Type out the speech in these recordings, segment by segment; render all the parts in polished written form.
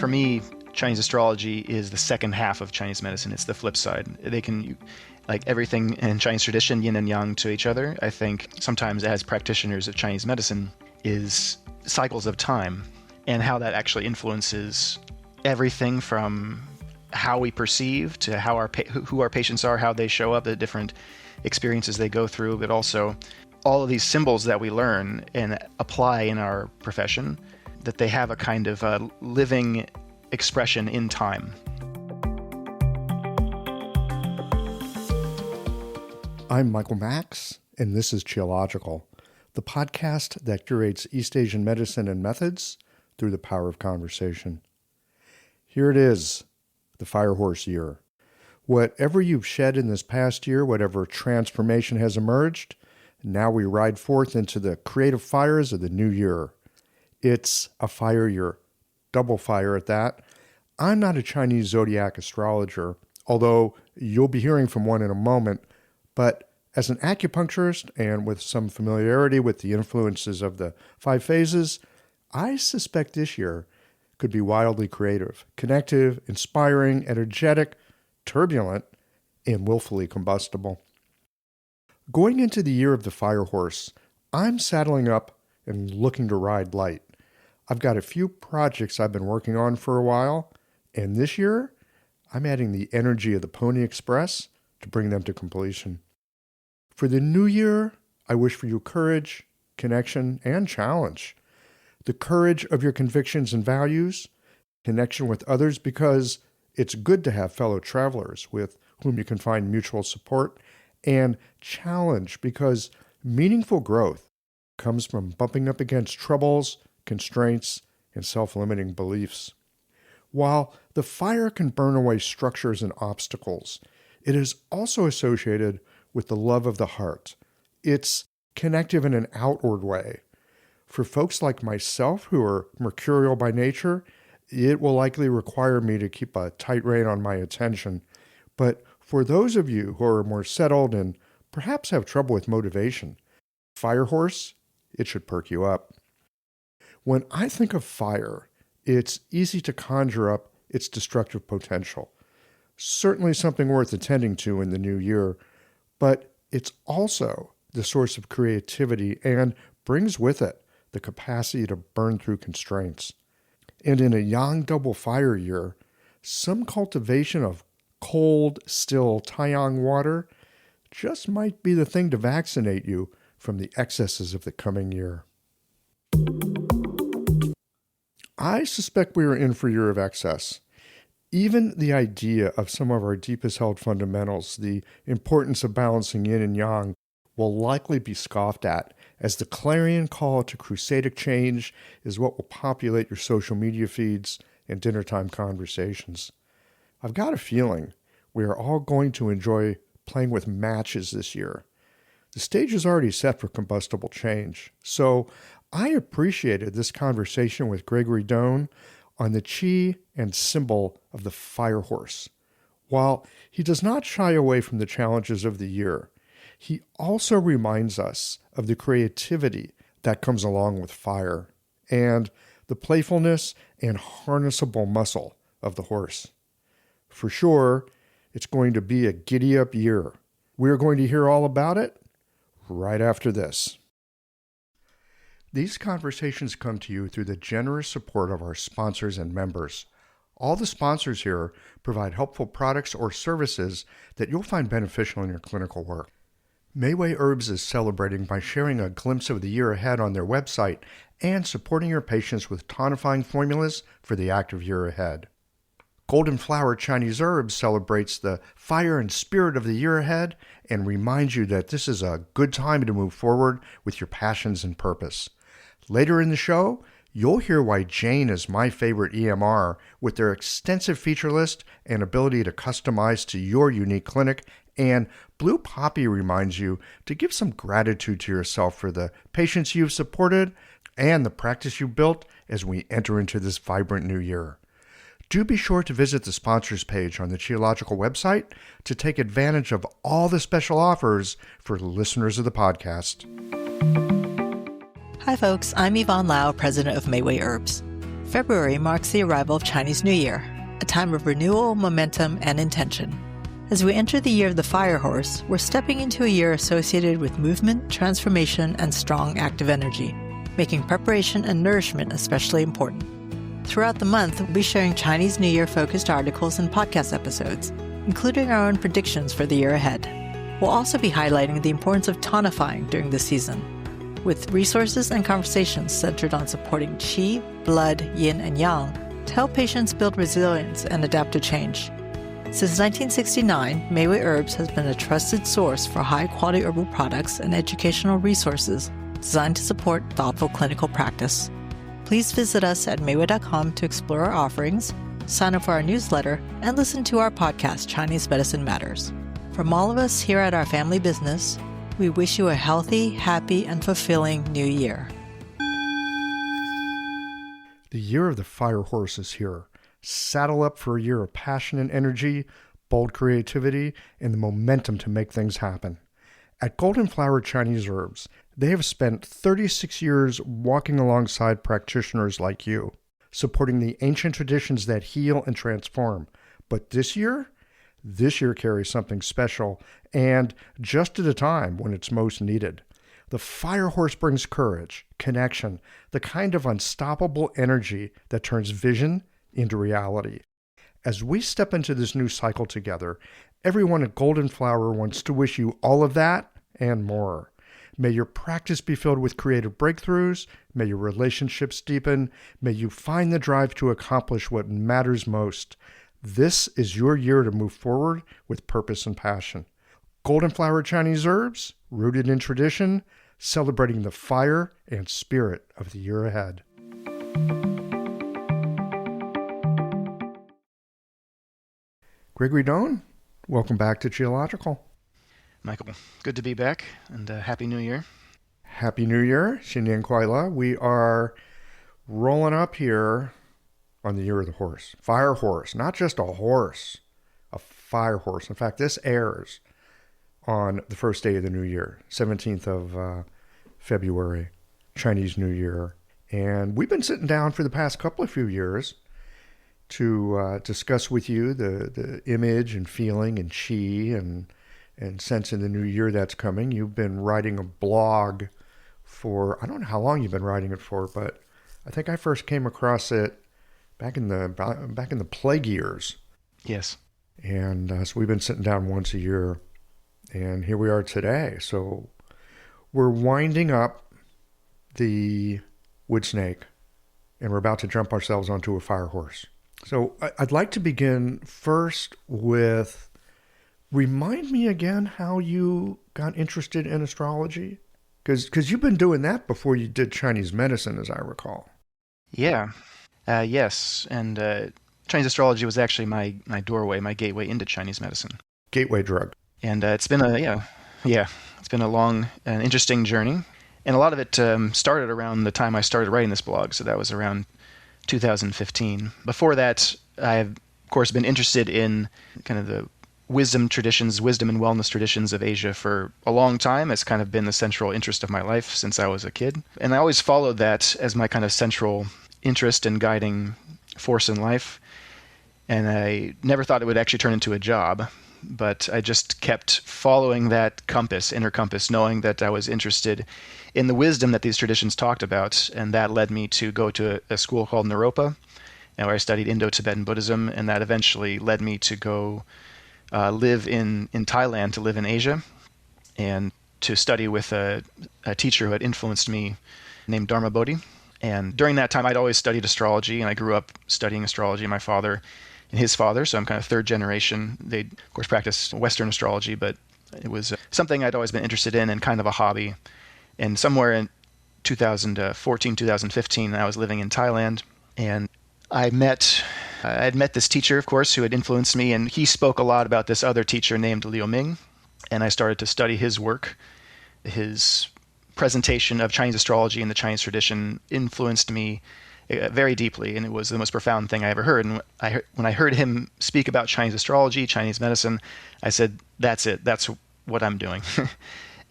For me, Chinese astrology is the second half of Chinese medicine. It's the flip side. Like everything in Chinese tradition, yin and yang to each other, I think sometimes as practitioners of Chinese medicine is cycles of time and how that actually influences everything from how we perceive to how who our patients are, how they show up, the different experiences they go through, but also all of these symbols that we learn and apply in our profession, that they have a kind of living expression in time. I'm Michael Max, and this is Qiological, the podcast that curates East Asian medicine and methods through the power of conversation. Here it is, the Firehorse year. Whatever you've shed in this past year, whatever transformation has emerged, now we ride forth into the creative fires of the new year. It's a fire year, double fire at that. I'm not a Chinese zodiac astrologer, although you'll be hearing from one in a moment, but as an acupuncturist and with some familiarity with the influences of the 5 phases, I suspect this year could be wildly creative, connective, inspiring, energetic, turbulent, and willfully combustible. Going into the year of the Firehorse, I'm saddling up and looking to ride light. I've got a few projects I've been working on for a while, and this year, I'm adding the energy of the Pony Express to bring them to completion. For the new year, I wish for you courage, connection, and challenge. The courage of your convictions and values, connection with others because it's good to have fellow travelers with whom you can find mutual support, and challenge because meaningful growth comes from bumping up against troubles, constraints, and self-limiting beliefs. While the fire can burn away structures and obstacles, it is also associated with the love of the heart. It's connective in an outward way. For folks like myself who are mercurial by nature, it will likely require me to keep a tight rein on my attention. But for those of you who are more settled and perhaps have trouble with motivation, Firehorse, it should perk you up. When I think of fire, it's easy to conjure up its destructive potential. Certainly something worth attending to in the new year, but it's also the source of creativity and brings with it the capacity to burn through constraints. And in a Yang double fire year, some cultivation of cold, still Taiyang water just might be the thing to vaccinate you from the excesses of the coming year. I suspect we are in for a year of excess. Even the idea of some of our deepest held fundamentals, the importance of balancing yin and yang, will likely be scoffed at, as the clarion call to crusading change is what will populate your social media feeds and dinnertime conversations. I've got a feeling we are all going to enjoy playing with matches this year. The stage is already set for combustible change, so I appreciated this conversation with Gregory on the chi and symbol of the Firehorse. While he does not shy away from the challenges of the year, he also reminds us of the creativity that comes along with fire and the playfulness and harnessable muscle of the horse. For sure, it's going to be a giddy-up year. We're going to hear all about it right after this. These conversations come to you through the generous support of our sponsors and members. All the sponsors here provide helpful products or services that you'll find beneficial in your clinical work. Mayway Herbs is celebrating by sharing a glimpse of the year ahead on their website and supporting your patients with tonifying formulas for the active year ahead. Golden Flower Chinese Herbs celebrates the fire and spirit of the year ahead and reminds you that this is a good time to move forward with your passions and purpose. Later in the show, you'll hear why Jane is my favorite EMR with their extensive feature list and ability to customize to your unique clinic, and Blue Poppy reminds you to give some gratitude to yourself for the patients you've supported and the practice you built as we enter into this vibrant new year. Do be sure to visit the sponsors page on the Qiological website to take advantage of all the special offers for listeners of the podcast. Hi folks, I'm Yvonne Lau, president of Mayway Herbs. February marks the arrival of Chinese New Year, a time of renewal, momentum, and intention. As we enter the year of the fire horse, we're stepping into a year associated with movement, transformation, and strong active energy, making preparation and nourishment especially important. Throughout the month, we'll be sharing Chinese New Year-focused articles and podcast episodes, including our own predictions for the year ahead. We'll also be highlighting the importance of tonifying during this season, with resources and conversations centered on supporting qi, blood, yin, and yang to help patients build resilience and adapt to change. Since 1969, Mayway Herbs has been a trusted source for high-quality herbal products and educational resources designed to support thoughtful clinical practice. Please visit us at mayway.com to explore our offerings, sign up for our newsletter, and listen to our podcast, Chinese Medicine Matters. From all of us here at our family business, we wish you a healthy, happy, and fulfilling new year. The year of the fire horse is here. Saddle up for a year of passion and energy, bold creativity, and the momentum to make things happen. At Golden Flower Chinese Herbs, they have spent 36 years walking alongside practitioners like you, supporting the ancient traditions that heal and transform. But this year carries something special, and just at a time when it's most needed. The fire horse brings courage, connection, the kind of unstoppable energy that turns vision into reality. As we step into this new cycle together, everyone at Golden Flower wants to wish you all of that and more. May your practice be filled with creative breakthroughs. May your relationships deepen. May you find the drive to accomplish what matters most. This is your year to move forward with purpose and passion. Golden Flower Chinese Herbs, rooted in tradition, celebrating the fire and spirit of the year ahead. Gregory Doan, welcome back to Geological. Michael, good to be back, and Happy New Year. Happy New Year, Xinyan Kuai-La. We are rolling up here on the year of the horse. Fire horse, not just a horse, a fire horse. In fact, this airs on the first day of the new year, 17th of February, Chinese New Year. And we've been sitting down for the past few years to discuss with you the image and feeling and qi and sense in the new year that's coming. You've been writing a blog for, I don't know how long you've been writing it for, but I think I first came across it back in the plague years. Yes. And so we've been sitting down once a year, and here we are today. So we're winding up the wood snake, and we're about to jump ourselves onto a fire horse. So I'd like to begin first with, remind me again how you got interested in astrology? Because you've been doing that before you did Chinese medicine, as I recall. Yeah. Yes. And Chinese astrology was actually my doorway, my gateway into Chinese medicine. Gateway drug. And it's been it's been a long and interesting journey. And a lot of it started around the time I started writing this blog. So that was around 2015. Before that, I've, of course, been interested in kind of the wisdom and wellness traditions of Asia for a long time. It's kind of been the central interest of my life since I was a kid. And I always followed that as my kind of central interest and guiding force in life. And I never thought it would actually turn into a job, but I just kept following that inner compass, knowing that I was interested in the wisdom that these traditions talked about. And that led me to go to a school called Naropa, where I studied Indo-Tibetan Buddhism. And that eventually led me to go live in Thailand, to live in Asia, and to study with a teacher who had influenced me named Dharma Bodhi. And during that time, I'd always studied astrology, and I grew up studying astrology. My father and his father, so I'm kind of third generation. They, of course, practiced Western astrology, but it was something I'd always been interested in and kind of a hobby. And somewhere in 2014, 2015, I was living in Thailand, and I had met this teacher, of course, who had influenced me, and he spoke a lot about this other teacher named Liu Ming, and I started to study his work. His presentation of Chinese astrology and the Chinese tradition influenced me very deeply, and it was the most profound thing I ever heard. And when I heard him speak about Chinese astrology, Chinese medicine, I said, that's it. That's what I'm doing.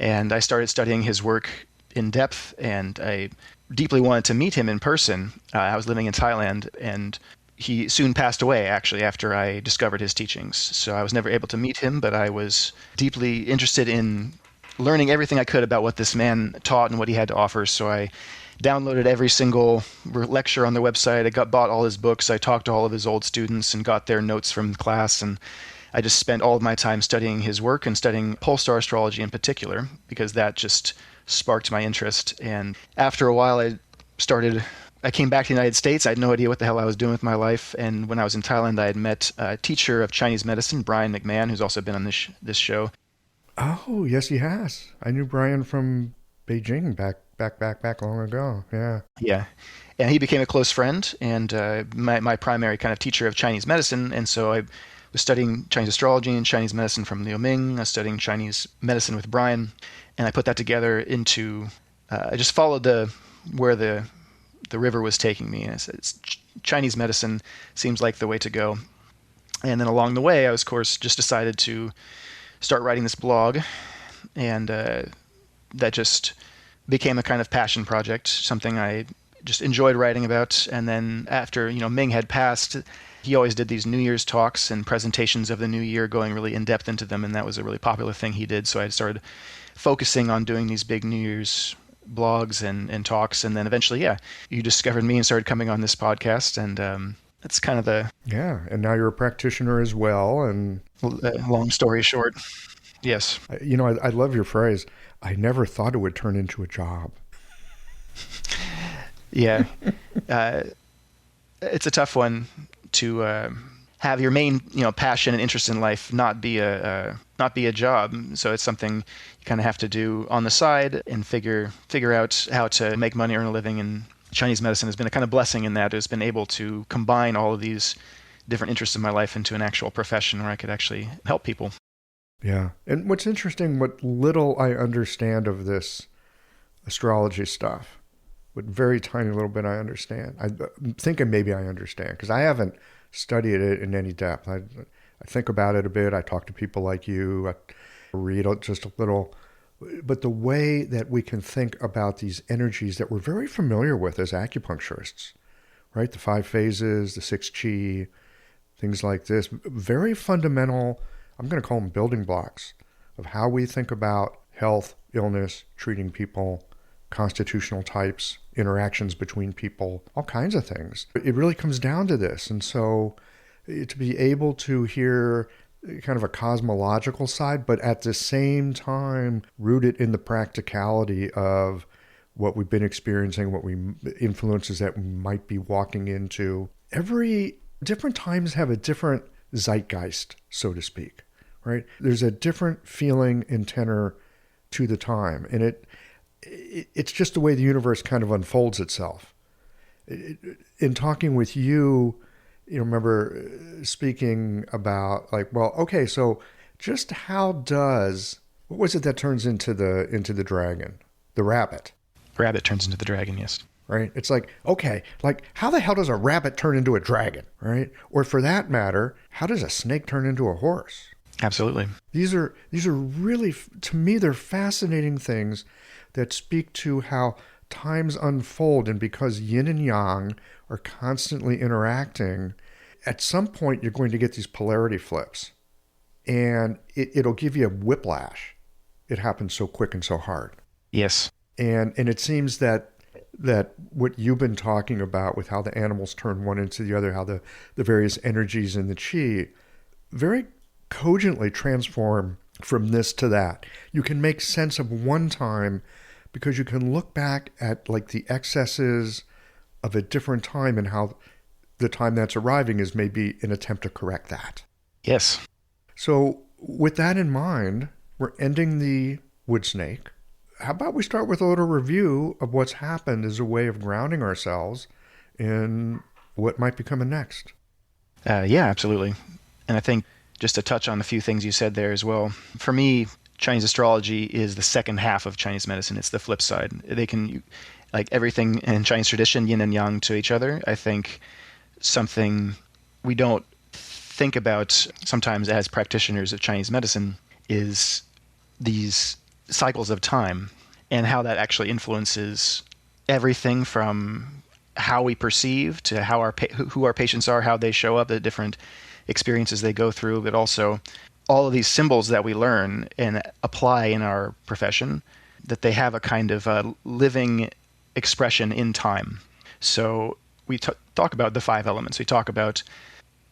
And I started studying his work in depth, and I deeply wanted to meet him in person. I was living in Thailand, and he soon passed away, actually, after I discovered his teachings. So I was never able to meet him, but I was deeply interested in learning everything I could about what this man taught and what he had to offer. So I downloaded every single lecture on the website. I bought all his books. I talked to all of his old students and got their notes from class. And I just spent all of my time studying his work and studying pole star astrology in particular, because that just sparked my interest. And after a while, I came back to the United States. I had no idea what the hell I was doing with my life. And when I was in Thailand, I had met a teacher of Chinese medicine, Brian McMahon, who's also been on this show. Oh, yes, he has. I knew Brian from Beijing back long ago. Yeah. Yeah. And he became a close friend and my primary kind of teacher of Chinese medicine. And so I was studying Chinese astrology and Chinese medicine from Liu Ming. I was studying Chinese medicine with Brian. And I put that together into, I just followed where the river was taking me. And it's Chinese medicine seems like the way to go. And then along the way, I was, of course, just decided to start writing this blog. And that just became a kind of passion project, something I just enjoyed writing about. And then after, Ming had passed, he always did these New Year's talks and presentations of the new year, going really in depth into them. And that was a really popular thing he did. So I started focusing on doing these big New Year's blogs and talks. And then eventually, you discovered me and started coming on this podcast. And that's kind of the... Yeah. And now you're a practitioner as well. And long story short, yes. I love your phrase. I never thought it would turn into a job. Yeah. It's a tough one to have your main, passion and interest in life not be a job. So it's something you kind of have to do on the side and figure out how to make money, earn a living. And Chinese medicine has been a kind of blessing in that it's been able to combine all of these different interests in my life into an actual profession where I could actually help people. Yeah. And what's interesting, what little I understand of this astrology stuff, what very tiny little bit I understand, I'm thinking maybe I understand because I haven't studied it in any depth. I think about it a bit. I talk to people like you. I read just a little. But the way that we can think about these energies that we're very familiar with as acupuncturists, right? The 5 phases, the 6 chi, things like this, very fundamental, I'm going to call them building blocks of how we think about health, illness, treating people, constitutional types, interactions between people, all kinds of things. It really comes down to this. And so to be able to hear kind of a cosmological side, but at the same time rooted in the practicality of what we've been experiencing, influences that we might be walking into. Every different times have a different zeitgeist, so to speak, right? There's a different feeling and tenor to the time. And it's just the way the universe kind of unfolds itself. In talking with you, remember speaking about so just how what was it that turns into the dragon? The rabbit. Rabbit turns into the dragon, yes. Right? It's how the hell does a rabbit turn into a dragon, right? Or for that matter, how does a snake turn into a horse? Absolutely. These are really, to me, they're fascinating things that speak to how times unfold. And because yin and yang are constantly interacting, at some point you're going to get these polarity flips. And it'll give you a whiplash. It happens so quick and so hard. Yes. And it seems that what you've been talking about with how the animals turn one into the other, how the various energies in the chi very cogently transform from this to that. You can make sense of one time because you can look back at the excesses of a different time and how the time that's arriving is maybe an attempt to correct that. Yes. So with that in mind, we're ending the wood snake. How about we start with a little review of what's happened as a way of grounding ourselves in what might be coming next? Yeah, absolutely. And I think just to touch on a few things you said there as well, for me, Chinese astrology is the second half of Chinese medicine. It's the flip side. They can, everything in Chinese tradition, yin and yang to each other. I think something we don't think about sometimes as practitioners of Chinese medicine is these cycles of time and how that actually influences everything from how we perceive to how who our patients are, how they show up, the different experiences they go through, but also all of these symbols that we learn and apply in our profession, that they have a kind of living expression in time. So we talk about the 5 elements. We talk about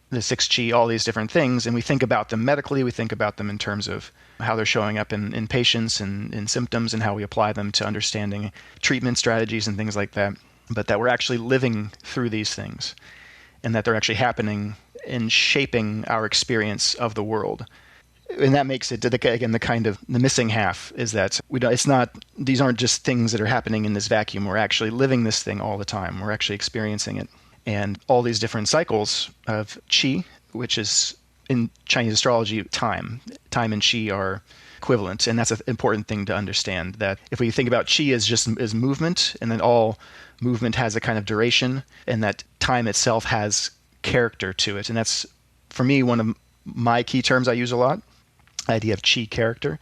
the 6 chi, all these different things, and we think about them medically. We think about them in terms of how they're showing up in patients and in symptoms, and how we apply them to understanding treatment strategies and things like that. But that we're actually living through these things, and that they're actually happening and shaping our experience of the world. And that makes it, again, the missing half is that these aren't just things that are happening in this vacuum. We're actually living this thing all the time. We're actually experiencing it. And all these different cycles of qi, which is in Chinese astrology, time and qi are equivalent. And that's an important thing to understand, that if we think about qi as movement, and then all movement has a kind of duration, and that time itself has character to it. And that's, for me, one of my key terms I use a lot, the idea of qi character,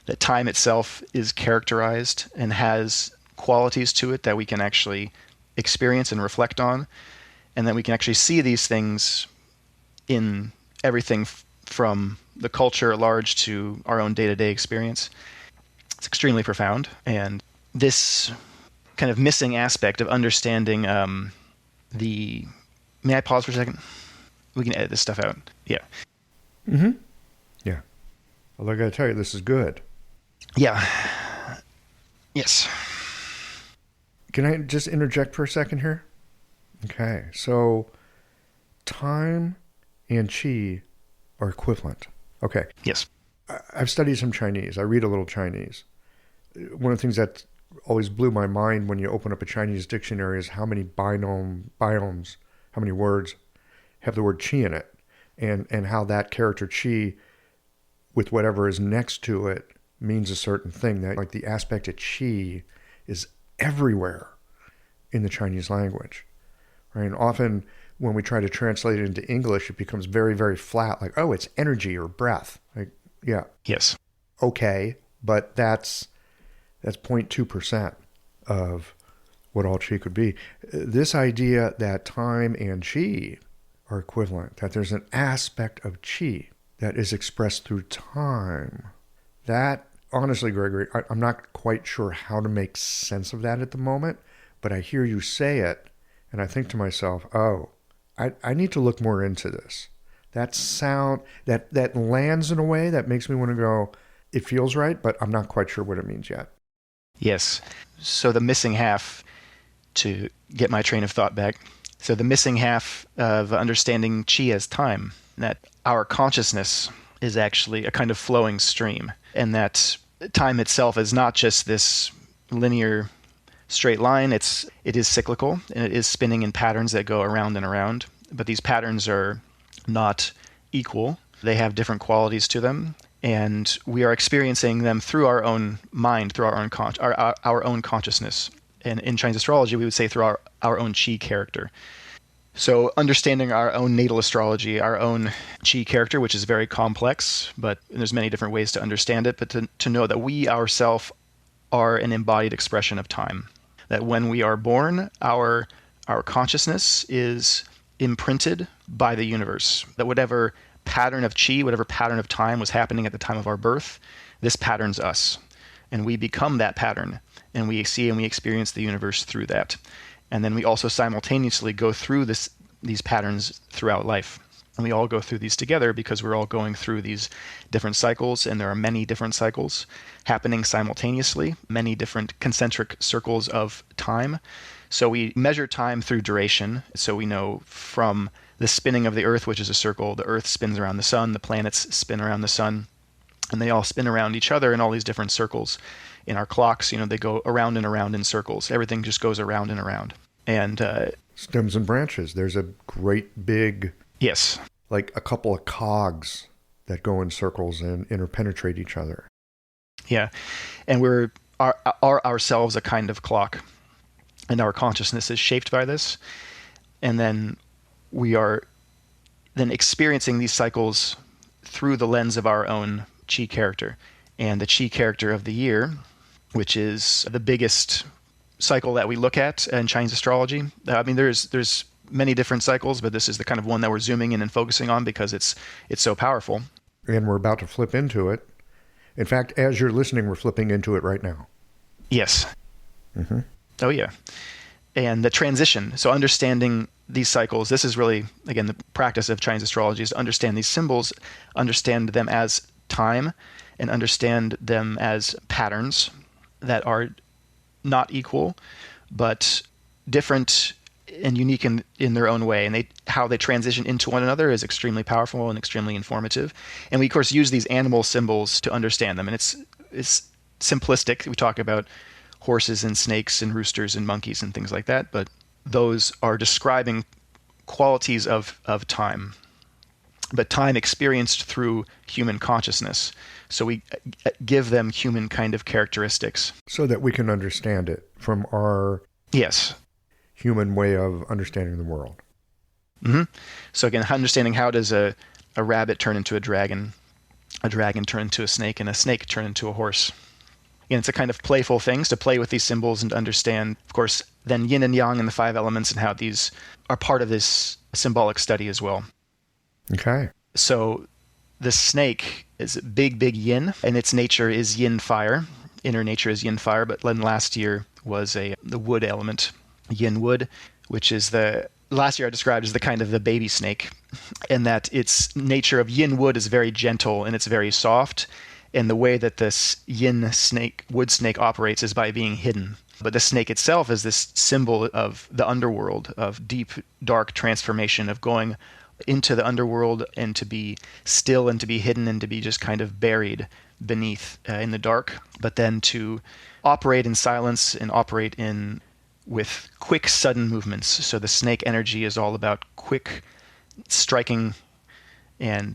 that time itself is characterized and has qualities to it that we can actually experience and reflect on, and that we can actually see these things in everything from the culture at large to our own day-to-day experience. It's extremely profound, and this kind of missing aspect of understanding May I pause for a second? We can edit this stuff out. Yeah. Mm-hmm. Yeah. Well, I got to tell you, this is good. Yeah. Yes. Can I just interject for a second here? Okay. So time and qi are equivalent. Okay. Yes. I've studied some Chinese. I read a little Chinese. One of the things that always blew my mind when you open up a Chinese dictionary is how many biomes, how many words have the word qi in it, and how that character qi with whatever is next to it means a certain thing. That, like, the aspect of qi is everywhere in the Chinese language, right? And often when we try to translate it into English, it becomes very, very flat, like, oh, it's energy or breath. Like, yeah. Yes. Okay, but that's 0.2% of what all qi could be. This idea that time and qi are equivalent, that there's an aspect of qi that is expressed through time, that, honestly, Gregory, I'm not quite sure how to make sense of that at the moment, but I hear you say it, and I think to myself, oh, I need to look more into this. That sound, that lands in a way that makes me want to go, it feels right, but I'm not quite sure what it means yet. Yes. So the missing half, to get my train of thought back, so the missing half of understanding qi as time, that our consciousness is actually a kind of flowing stream, and that time itself is not just this linear straight line. It is cyclical, and it is spinning in patterns that go around and around, but these patterns are not equal. They have different qualities to them, and we are experiencing them through our own mind, through our own consciousness. And in Chinese astrology, we would say through our own qi character. So understanding our own natal astrology, our own qi character, which is very complex, but there's many different ways to understand it, but to know that we ourselves are an embodied expression of time. That when we are born, our consciousness is imprinted by the universe. That whatever pattern of qi, whatever pattern of time was happening at the time of our birth, this patterns us. And we become that pattern. And we see and we experience the universe through that. And then we also simultaneously go through these patterns throughout life. And we all go through these together because we're all going through these different cycles, and there are many different cycles happening simultaneously, many different concentric circles of time. So we measure time through duration. So we know from the spinning of the Earth, which is a circle, the Earth spins around the sun, the planets spin around the sun, and they all spin around each other in all these different circles. In our clocks, they go around and around in circles. Everything just goes around and around. And stems and branches. There's a great big, yes, like a couple of cogs that go in circles and interpenetrate each other. Yeah, and we're ourselves a kind of clock, and our consciousness is shaped by this. And then we are then experiencing these cycles through the lens of our own qi character. And the qi character of the year, which is the biggest cycle that we look at in Chinese astrology. I mean, there's many different cycles, but this is the kind of one that we're zooming in and focusing on because it's so powerful. And we're about to flip into it. In fact, as you're listening, we're flipping into it right now. Yes. Mm-hmm. Oh, yeah. And the transition. So understanding these cycles, this is really, again, the practice of Chinese astrology is to understand these symbols, understand them as time, and understand them as patterns that are not equal, but different and unique in their own way. And how they transition into one another is extremely powerful and extremely informative. And we, of course, use these animal symbols to understand them. And it's simplistic. We talk about horses and snakes and roosters and monkeys and things like that, but those are describing qualities of time, but time experienced through human consciousness. So we give them human kind of characteristics. So that we can understand it from our yes human way of understanding the world. Mm-hmm. So again, understanding how does a rabbit turn into a dragon turn into a snake, and a snake turn into a horse. Again, it's a kind of playful things to play with these symbols and to understand, of course, then yin and yang and the 5 elements and how these are part of this symbolic study as well. Okay. So the snake is big yin, and its nature is yin fire. Inner nature is yin fire, but then last year was the wood element, yin wood, which is last year I described as the kind of the baby snake, and that its nature of yin wood is very gentle and it's very soft. And the way that this yin snake, wood snake, operates is by being hidden. But the snake itself is this symbol of the underworld, of deep, dark transformation, of going into the underworld and to be still and to be hidden and to be just kind of buried beneath in the dark, but then to operate in silence and operate with quick, sudden movements. So the snake energy is all about quick striking, and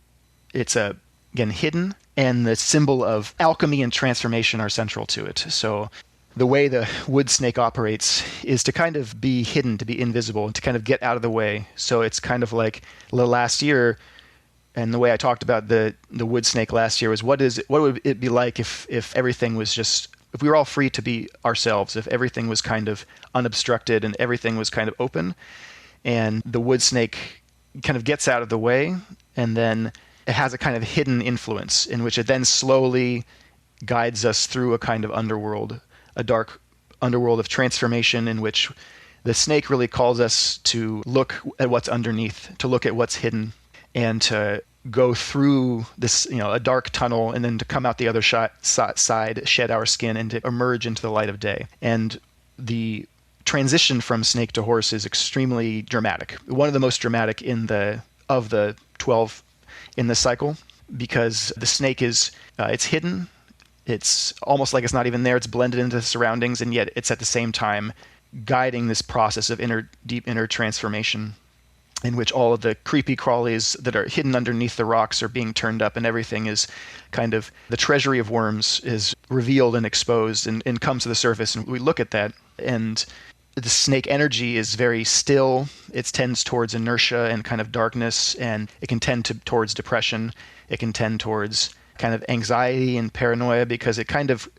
it's again hidden, and the symbol of alchemy and transformation are central to it. So the way the wood snake operates is to kind of be hidden, to be invisible, and to kind of get out of the way. So it's kind of like last year, and the way I talked about the wood snake last year was what would it be like if everything was just, if we were all free to be ourselves, if everything was kind of unobstructed and everything was kind of open, and the wood snake kind of gets out of the way, and then it has a kind of hidden influence in which it then slowly guides us through a kind of underworld, a dark underworld of transformation in which the snake really calls us to look at what's underneath, to look at what's hidden, and to go through this, a dark tunnel, and then to come out the other side, shed our skin, and to emerge into the light of day. And the transition from snake to horse is extremely dramatic. One of the most dramatic of the 12 in this cycle, because the snake is it's hidden. It's almost like it's not even there. It's blended into the surroundings, and yet it's at the same time guiding this process of deep inner transformation, in which all of the creepy crawlies that are hidden underneath the rocks are being turned up, and everything is kind of, the treasury of worms is revealed and exposed and comes to the surface. And we look at that, and the snake energy is very still. It tends towards inertia and kind of darkness, and it can tend towards depression. It can tend towards kind of anxiety and paranoia, because it kind of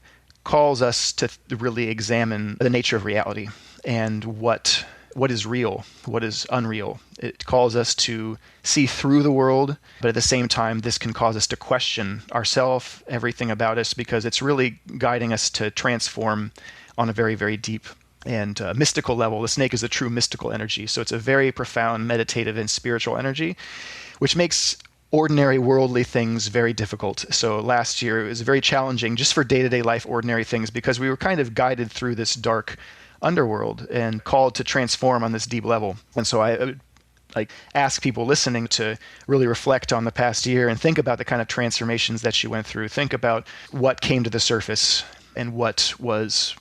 calls us to really examine the nature of reality and what is real, what is unreal. It calls us to see through the world, but at the same time, this can cause us to question ourselves, everything about us, because it's really guiding us to transform on a very, very deep and mystical level. The snake is a true mystical energy. So it's a very profound meditative and spiritual energy, which makes ordinary worldly things very difficult. So last year it was very challenging just for day-to-day life, ordinary things, because we were kind of guided through this dark underworld and called to transform on this deep level. And so I would ask people listening to really reflect on the past year and think about the kind of transformations that you went through. Think about what came to the surface and what was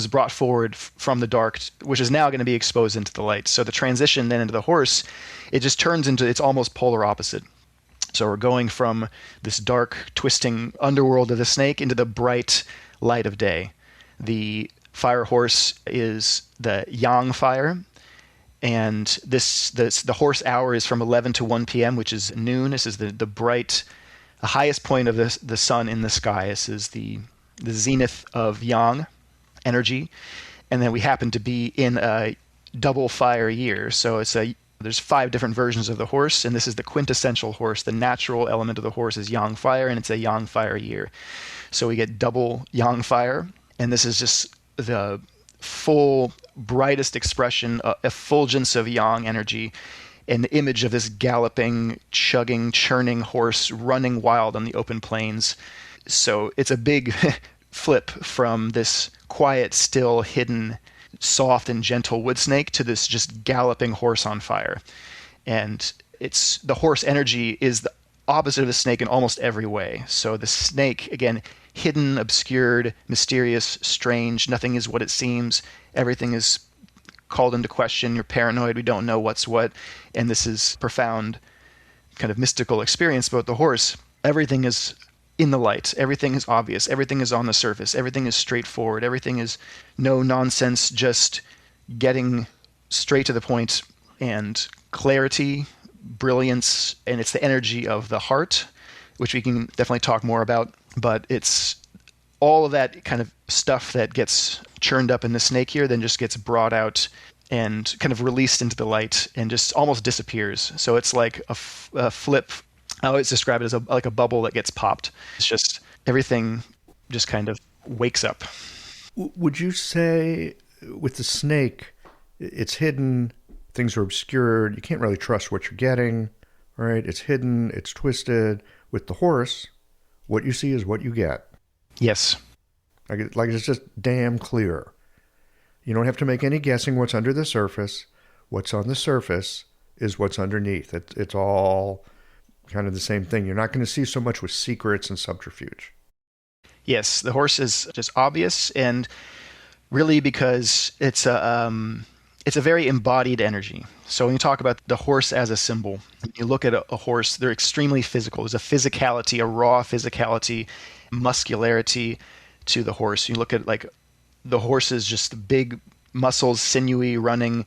brought forward from the dark, which is now going to be exposed into the light. So the transition then into the horse, it just turns into, it's almost polar opposite. So we're going from this dark, twisting underworld of the snake into the bright light of day. The fire horse is the yang fire, and the horse hour is from 11 to 1 p.m., which is noon. This is the highest point of the sun in the sky. This is the zenith of yang energy. And then we happen to be in a double fire year. So there's 5 different versions of the horse, and this is the quintessential horse. The natural element of the horse is yang fire, and it's a yang fire year. So we get double yang fire, and this is just the full, brightest expression, effulgence of yang energy, an image of this galloping, chugging, churning horse running wild on the open plains. So it's a big flip from this quiet, still, hidden, soft and gentle wood snake to this just galloping horse on fire. And the horse energy is the opposite of the snake in almost every way. So the snake, again, hidden, obscured, mysterious, strange, nothing is what it seems, everything is called into question, you're paranoid, we don't know what's what, and this is profound kind of mystical experience. But the horse, everything is in the light, everything is obvious, everything is on the surface, everything is straightforward, everything is no nonsense, just getting straight to the point, and clarity, brilliance, and it's the energy of the heart, which we can definitely talk more about. But it's all of that kind of stuff that gets churned up in the snake here then just gets brought out and kind of released into the light and just almost disappears. So it's like a flip. I always describe it as like a bubble that gets popped. It's just everything just kind of wakes up. Would you say with the snake, it's hidden, things are obscured, you can't really trust what you're getting, right? It's hidden, it's twisted. With the horse, what you see is what you get. Yes. Like it's just damn clear. You don't have to make any guessing what's under the surface. What's on the surface is what's underneath. It's all kind of the same thing. You're not going to see so much with secrets and subterfuge. Yes, the horse is just obvious, and really because it's a very embodied energy. So when you talk about the horse as a symbol, you look at a horse, they're extremely physical. There's a physicality, a raw physicality, muscularity to the horse. You look at like the horse is just big muscles, sinewy, running.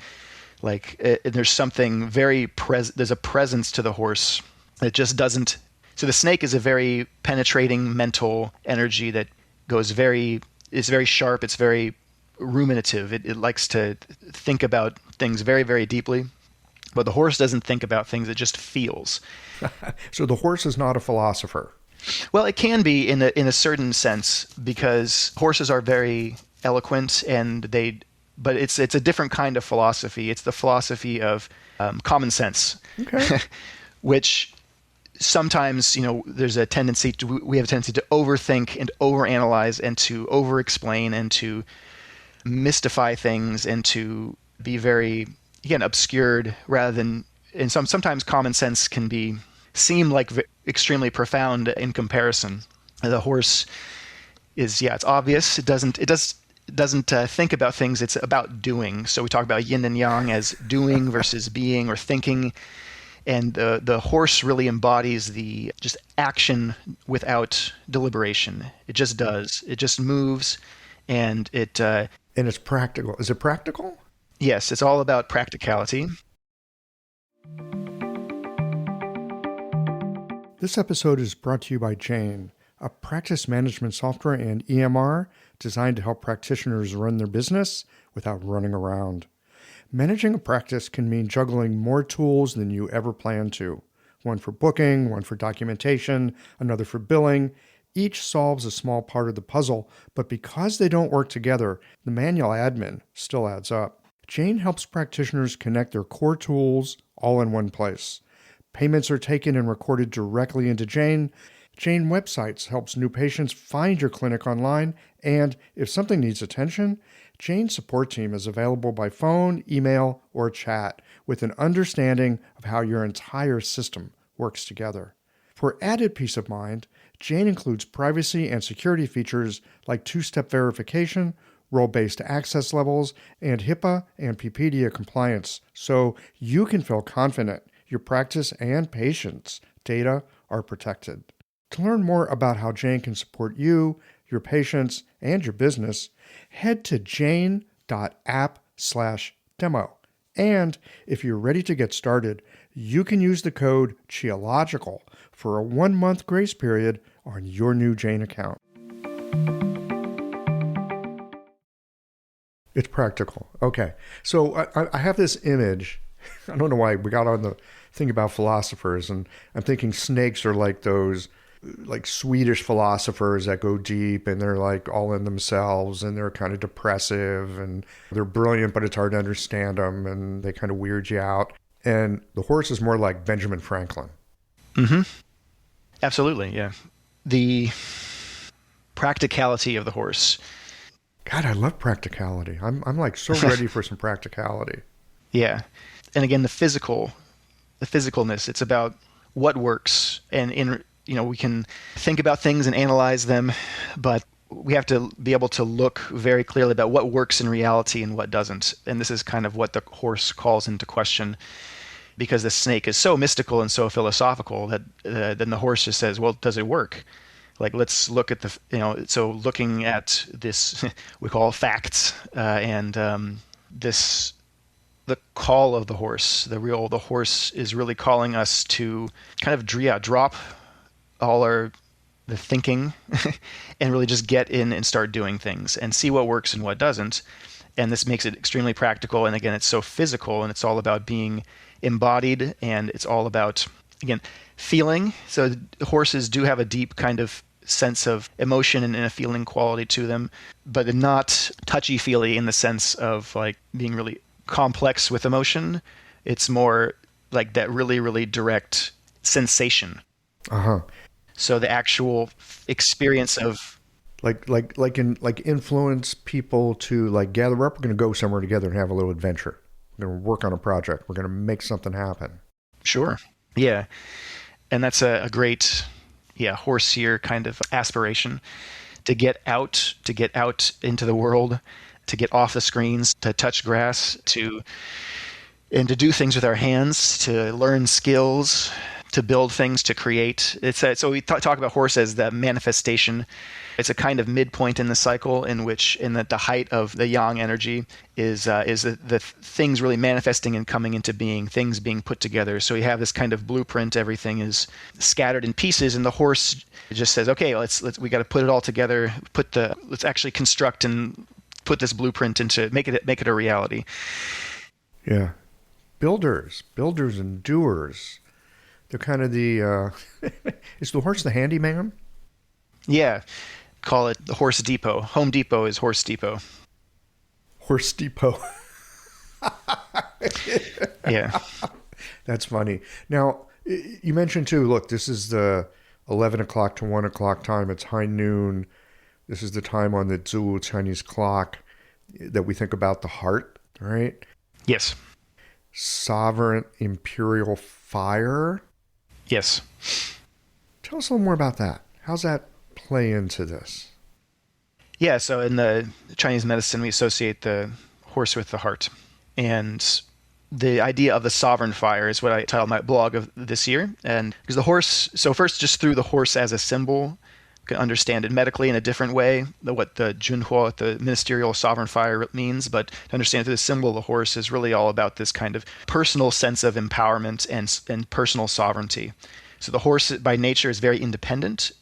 There's something very there's a presence to the horse that just doesn't. So the snake is a very penetrating mental energy that it's very sharp. It's very ruminative. It likes to think about things very, very deeply. But the horse doesn't think about things. It just feels. So the horse is not a philosopher. Well, it can be in a certain sense, because horses are very eloquent, but it's a different kind of philosophy. It's the philosophy of common sense, okay. Which sometimes, there's a tendency we have a tendency to overthink and overanalyze and to overexplain and to mystify things and to be very, again, obscured rather than. And sometimes common sense can seem like extremely profound in comparison. The horse is, it's obvious. It doesn't think about things. It's about doing. So we talk about yin and yang as doing versus being or thinking. And the horse really embodies the just action without deliberation. It just does. It just moves, and it. And it's practical. Is it practical? Yes, it's all about practicality. This episode is brought to you by Jane, a practice management software and EMR designed to help practitioners run their business without running around. Managing a practice can mean juggling more tools than you ever planned to. One for booking, one for documentation, another for billing. Each solves a small part of the puzzle, but because they don't work together, the manual admin still adds up. Jane helps practitioners connect their core tools all in one place. Payments are taken and recorded directly into Jane. Jane Websites helps new patients find your clinic online, and if something needs attention, Jane's support team is available by phone, email, or chat with an understanding of how your entire system works together. For added peace of mind, Jane includes privacy and security features like two-step verification, role-based access levels, and HIPAA and PPDA compliance, so you can feel confident your practice and patients' data are protected. To learn more about how Jane can support you, your patients, and your business, head to jane.app/demo. And if you're ready to get started, you can use the code CHIOLOGICAL for a 1-month grace period on your new Jane account. It's practical. Okay. So I have this image. I don't know why we got on the thing about philosophers, and I'm thinking snakes are like those like Swedish philosophers that go deep and they're like all in themselves and they're kind of depressive and they're brilliant, but it's hard to understand them and they kind of weird you out. And the horse is more like Benjamin Franklin. Mm-hmm. Absolutely, yeah. The practicality of the horse. God, I love practicality. I'm like so ready for some practicality. Yeah. And again, the physicalness, it's about what works. And we can think about things and analyze them, but we have to be able to look very clearly about what works in reality and what doesn't. And this is kind of what the horse calls into question, because the snake is so mystical and so philosophical that then the horse just says, well, does it work? Like, let's look at so looking at this, we call facts, and the call of the horse, the horse is really calling us to kind of drop all the thinking and really just get in and start doing things and see what works and what doesn't. And this makes it extremely practical. And again, it's so physical, and it's all about being embodied, and it's all about, again, feeling. So horses do have a deep kind of sense of emotion and a feeling quality to them, but not touchy-feely in the sense of like being really complex with emotion. It's more like that really, really direct sensation. Uh-huh. So the actual experience of like influence people to like gather up. We're going to go somewhere together and have a little adventure. We're going to work on a project. We're going to make something happen. Sure. Yeah. And that's a great, horsier kind of aspiration to get out into the world, to get off the screens, to touch grass, and to do things with our hands, to learn skills, to build things, to create. So we talk about horse as the manifestation. It's a kind of midpoint in the cycle in that the height of the yang energy is the things really manifesting and coming into being, things being put together. So you have this kind of blueprint. Everything is scattered in pieces, and the horse just says, "Okay, we got to put it all together. Let's actually construct and put this blueprint into make it a reality." Yeah, builders and doers. They're kind of the is the horse the handyman? Yeah. Call it the Horse Depot. Home Depot is Horse Depot. Horse Depot. Yeah. That's funny. Now, you mentioned too, look, this is the 11 o'clock to 1 o'clock time. It's high noon. This is the time on the Zulu Chinese clock that we think about the heart, right? Yes. Sovereign imperial fire. Yes. Tell us a little more about that. How's that play into this? Yeah, so in the Chinese medicine, we associate the horse with the heart. And the idea of the sovereign fire is what I titled my blog of this year. And because the horse, so first just through the horse as a symbol, you can understand it medically in a different way, what the Junhua, the ministerial sovereign fire means. But to understand through the symbol of the horse is really all about this kind of personal sense of empowerment and personal sovereignty. So the horse by nature is very independent.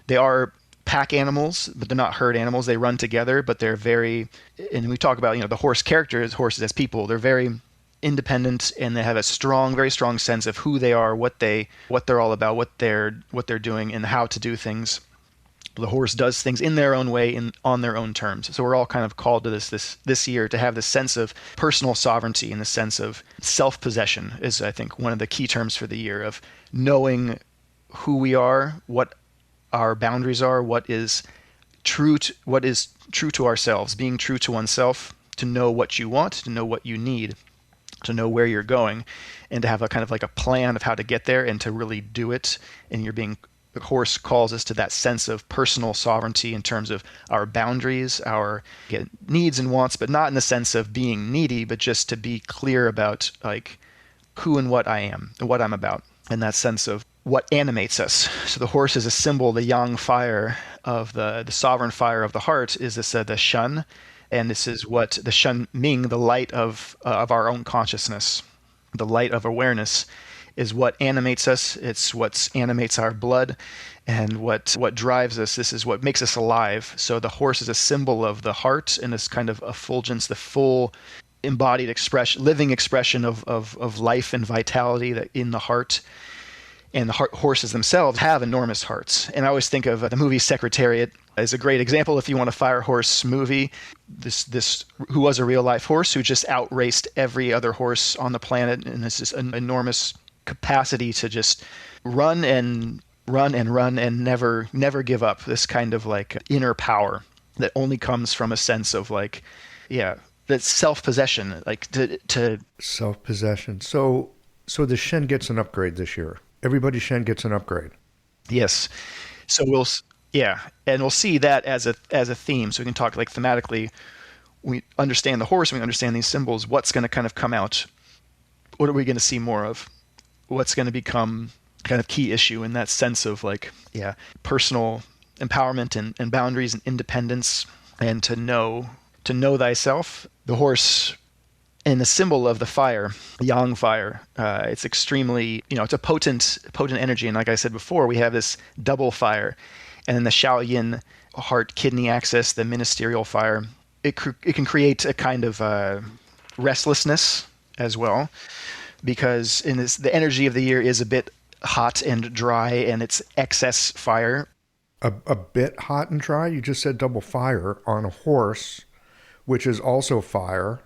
They are pack animals, but they're not herd animals. They run together, but they're very, and we talk about, the horse characters, horses as people, they're very independent, and they have a very strong sense of who they are, what they're all about, what they're doing, and how to do things. The horse does things in their own way, on their own terms. So we're all kind of called to this year to have this sense of personal sovereignty and the sense of self-possession is, I think, one of the key terms for the year, of knowing who we are, what our boundaries are, what is true to ourselves, being true to oneself, to know what you want, to know what you need, to know where you're going, and to have a kind of like a plan of how to get there and to really do it. And the horse calls us to that sense of personal sovereignty in terms of our boundaries, our needs and wants, but not in the sense of being needy, but just to be clear about like who and what I am and what I'm about, and that sense of what animates us. So the horse is a symbol, the yang fire of the sovereign fire of the heart is this the shun, and this is what the shun ming, the light of our own consciousness, the light of awareness. is what animates us. It's what animates our blood and what drives us. This is what makes us alive. So the horse is a symbol of the heart and this kind of effulgence, the full embodied expression, living expression of life and vitality that in the heart. And the horses themselves have enormous hearts. And I always think of the movie Secretariat as a great example. If you want a fire horse movie, this who was a real life horse who just outraced every other horse on the planet, and this is an enormous capacity to just run and run and run and never give up. This kind of like inner power that only comes from a sense of like, yeah, that self-possession, like to self-possession. So the Shen gets an upgrade this year. Everybody Shen gets an upgrade. Yes. So we'll see that as a theme. So we can talk like thematically. We understand the horse, we understand these symbols. What's going to kind of come out? What are we going to see more of? What's going to become kind of key issue in that sense of like, personal empowerment and boundaries and independence, and to know thyself. The horse and the symbol of the fire, yang fire, it's extremely, it's a potent energy. And like I said before, we have this double fire. And then the Shaoyin heart-kidney axis, the ministerial fire, it can create a kind of restlessness as well, because the energy of the year is a bit hot and dry, and it's excess fire. A bit hot and dry? You just said double fire on a horse, which is also fire.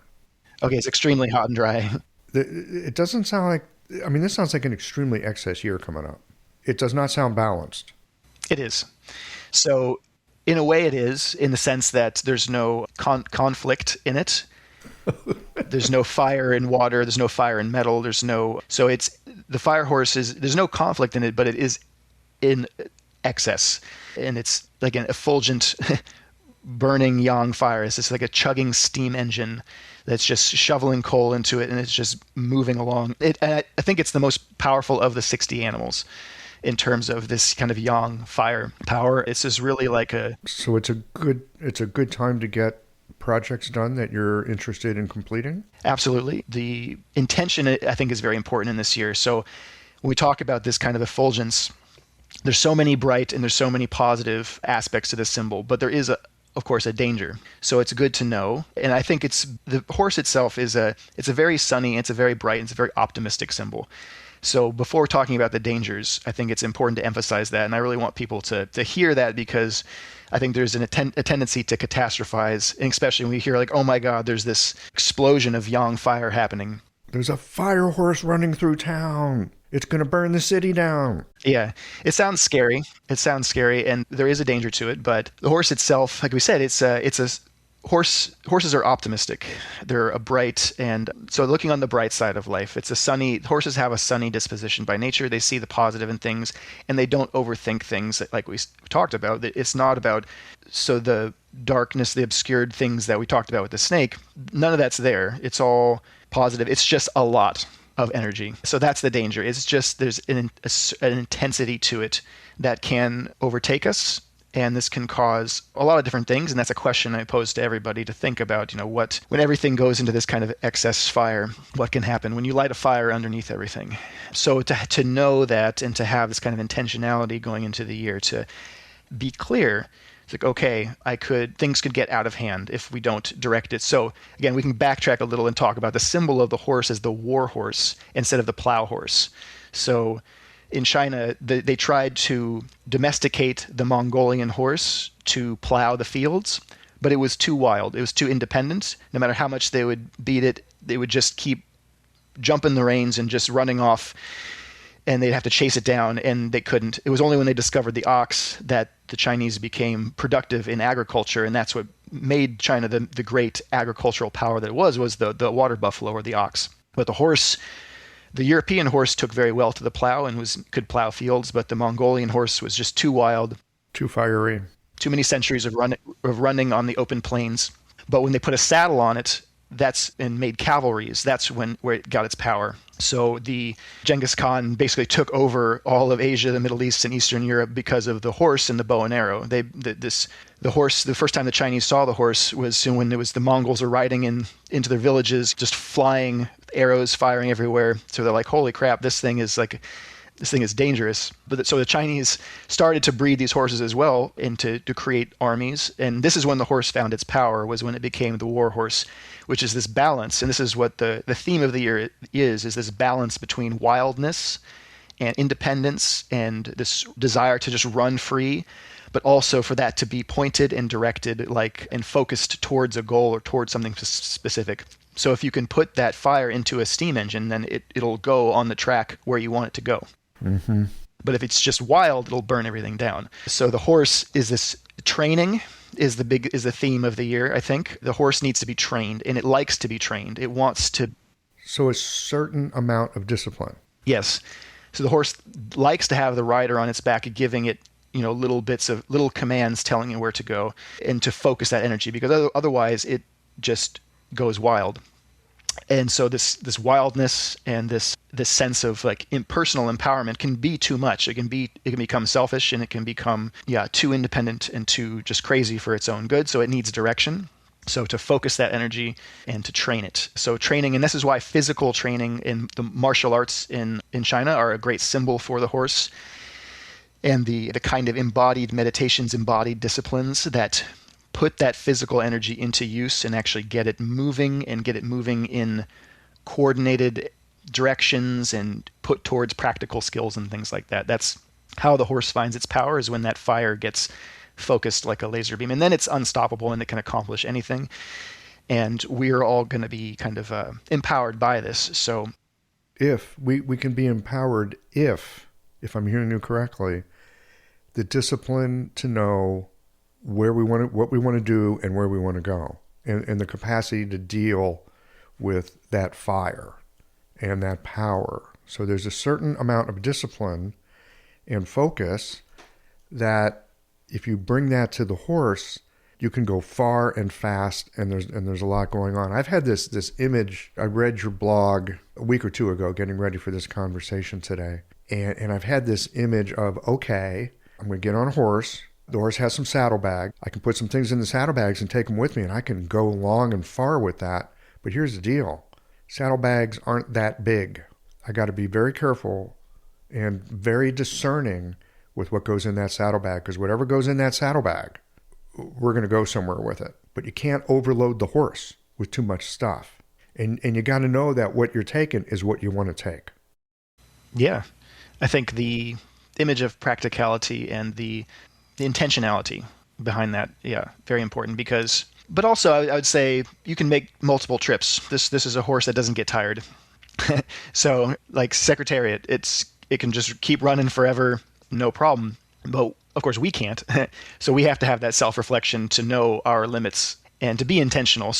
Okay, it's extremely hot and dry. It doesn't sound like, this sounds like an extremely excess year coming up. It does not sound balanced. It is. So in a way it is, in the sense that there's no conflict in it. There's no fire in water. There's no fire in metal. So it's the fire horse there's no conflict in it, but it is in excess. And it's like an effulgent burning yang fire. It's just like a chugging steam engine that's just shoveling coal into it, and it's just moving along. I think it's the most powerful of the 60 animals in terms of this kind of yang fire power. It's just really like So it's a good time to get projects done that you're interested in completing? Absolutely. The intention, I think, is very important in this year. So when we talk about this kind of effulgence, there's so many bright and there's so many positive aspects to this symbol, but there is of course, a danger. So it's good to know. And I think the horse itself it's a very sunny, it's a very bright, it's a very optimistic symbol. So before talking about the dangers, I think it's important to emphasize that. And I really want people to hear that, because I think there's a tendency to catastrophize, and especially when we hear like, oh my God, there's this explosion of yang fire happening. There's a fire horse running through town. It's going to burn the city down. Yeah, it sounds scary. And there is a danger to it. But the horse itself, like we said, it's a horse. Horses are optimistic. They're a bright, and so looking on the bright side of life, horses have a sunny disposition by nature. They see the positive in things, and they don't overthink things like we talked about. It's not about, so the darkness, the obscured things that we talked about with the snake, none of that's there. It's all positive. It's just a lot of energy. So that's the danger. It's just there's an intensity to it that can overtake us, and this can cause a lot of different things. And that's a question I pose to everybody to think about, when everything goes into this kind of excess fire, what can happen when you light a fire underneath everything? So to know that, and to have this kind of intentionality going into the year, to be clear, it's like, okay, things could get out of hand if we don't direct it. So again, we can backtrack a little and talk about the symbol of the horse as the war horse instead of the plow horse. So in China, they tried to domesticate the Mongolian horse to plow the fields, but it was too wild. It was too independent. No matter how much they would beat it, they would just keep jumping the reins and just running off, and they'd have to chase it down, and they couldn't. It was only when they discovered the ox that the Chinese became productive in agriculture, and that's what made China the great agricultural power that it was the water buffalo, or the ox. But the horse, the European horse, took very well to the plow and could plow fields, but the Mongolian horse was just too wild. Too fiery. Too many centuries of running on the open plains. But when they put a saddle on it, that's and made cavalries. That's where it got its power. So the Genghis Khan basically took over all of Asia, the Middle East, and Eastern Europe because of the horse and the bow and arrow. The horse. The first time the Chinese saw the horse was when it was the Mongols were riding into their villages, just flying arrows, firing everywhere. So they're like, "Holy crap! This thing is dangerous." So the Chinese started to breed these horses as well and to create armies. And this is when the horse found its power, was when it became the war horse, which is this balance. And this is what the theme of the year is this balance between wildness and independence and this desire to just run free, but also for that to be pointed and directed and focused towards a goal or towards something specific. So if you can put that fire into a steam engine, then it'll go on the track where you want it to go. Mm-hmm. But if it's just wild, it'll burn everything down. So the horse is this training is the theme of the year, I think. The horse needs to be trained, and it likes to be trained. It wants to. So a certain amount of discipline. Yes. So the horse likes to have the rider on its back, giving it, little commands telling it where to go and to focus that energy, because otherwise it just goes wild. And so this wildness and this sense of impersonal empowerment can be too much. It can become selfish, and it can become too independent and too just crazy for its own good. So it needs direction. So to focus that energy and to train it. So training, and this is why physical training in the martial arts in China are a great symbol for the horse, and the kind of embodied meditations, embodied disciplines that put that physical energy into use and actually get it moving in coordinated directions and put towards practical skills and things like that. That's how the horse finds its power, is when that fire gets focused like a laser beam. And then it's unstoppable and it can accomplish anything. And we're all going to be kind of empowered by this. So if we can be empowered, if I'm hearing you correctly, the discipline to know what we want to do and where we want to go, and the capacity to deal with that fire and that power. So there's a certain amount of discipline and focus that if you bring that to the horse, you can go far and fast, and there's a lot going on. I've had this image. I read your blog a week or two ago, getting ready for this conversation today, and I've had this image of, okay, I'm going to get on a horse. The horse has some saddlebag. I can put some things in the saddlebags and take them with me, and I can go long and far with that. But here's the deal. Saddlebags aren't that big. I got to be very careful and very discerning with what goes in that saddlebag, because whatever goes in that saddlebag, we're going to go somewhere with it. But you can't overload the horse with too much stuff. And you got to know that what you're taking is what you want to take. Yeah. I think the image of practicality and the intentionality behind that, very important. But also I would say you can make multiple trips. This is a horse that doesn't get tired. So like Secretariat, it can just keep running forever, no problem. But of course we can't. So we have to have that self-reflection to know our limits and to be intentional.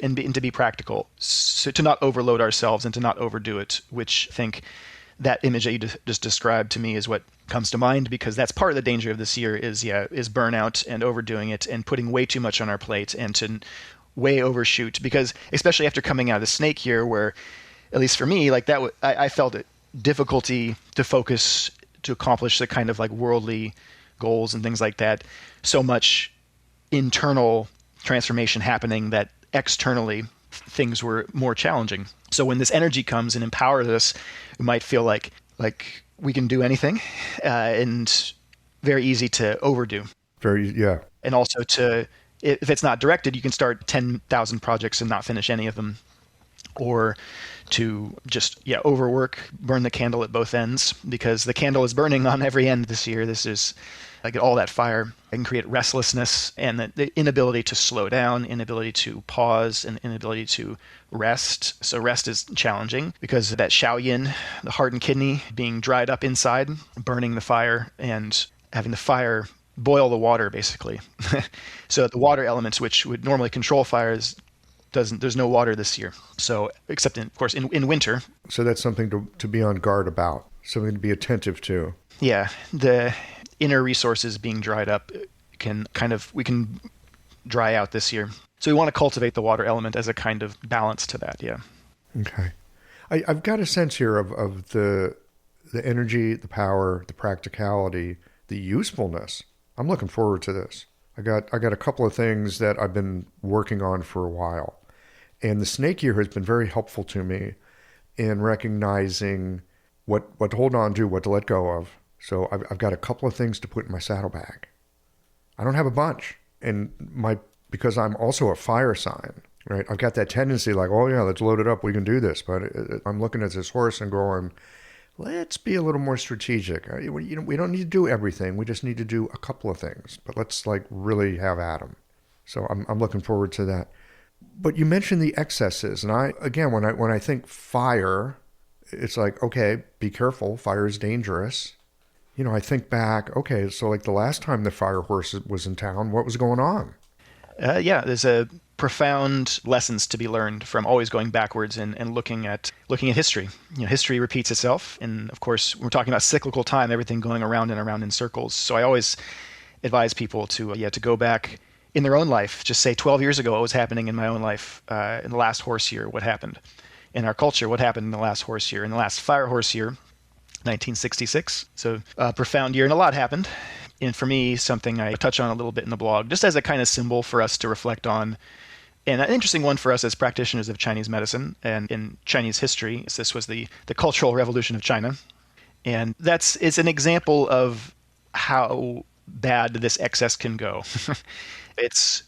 And to be practical, so to not overload ourselves and to not overdo it, which I think that image that you just described to me is what comes to mind, because that's part of the danger of this year is burnout and overdoing it and putting way too much on our plate and to way overshoot. Because especially after coming out of the snake year, where at least for me, like that, I felt it difficulty to focus to accomplish the kind of like worldly goals and things like that. So much internal transformation happening that externally things were more challenging. So when this energy comes and empowers us, we might feel like we can do anything, and very easy to overdo. Yeah. And also if it's not directed, you can start 10,000 projects and not finish any of them, or to just overwork, burn the candle at both ends, because the candle is burning on every end this year. This is like all that fire. It can create restlessness and the inability to slow down, inability to pause, and inability to rest. So rest is challenging because of that Shaoyin, the heart and kidney being dried up inside, burning the fire and having the fire boil the water, basically. So the water elements, which would normally control fires, there's no water this year. So except of course in winter. So that's something to be on guard about, something to be attentive to. Yeah, the inner resources being dried up we can dry out this year. So we want to cultivate the water element as a kind of balance to that, yeah. Okay. I've got a sense here of the energy, the power, the practicality, the usefulness. I'm looking forward to this. I got a couple of things that I've been working on for a while. And the snake year has been very helpful to me in recognizing what to hold on to, what to let go of. So I've got a couple of things to put in my saddlebag. I don't have a bunch. And because I'm also a fire sign, right? I've got that tendency like, oh yeah, let's load it up. We can do this. But I'm looking at this horse and going, let's be a little more strategic. We don't need to do everything. We just need to do a couple of things. But let's like really have at 'em. So I'm looking forward to that. But you mentioned the excesses. And when I think fire, it's like, okay, be careful. Fire is dangerous. I think back, okay, so like the last time the fire horse was in town, what was going on? There's a profound lessons to be learned from always going backwards and looking at history. History repeats itself, and of course, we're talking about cyclical time, everything going around and around in circles. So I always advise people to go back in their own life. Just say 12 years ago, what was happening in my own life in the last horse year? What happened in our culture? What happened in the last horse year? In the last fire horse year, 1966. So a profound year, and a lot happened. And for me, something I touch on a little bit in the blog, just as a kind of symbol for us to reflect on. And an interesting one for us as practitioners of Chinese medicine and in Chinese history is this was the Cultural Revolution of China. And it's an example of how bad this excess can go. It's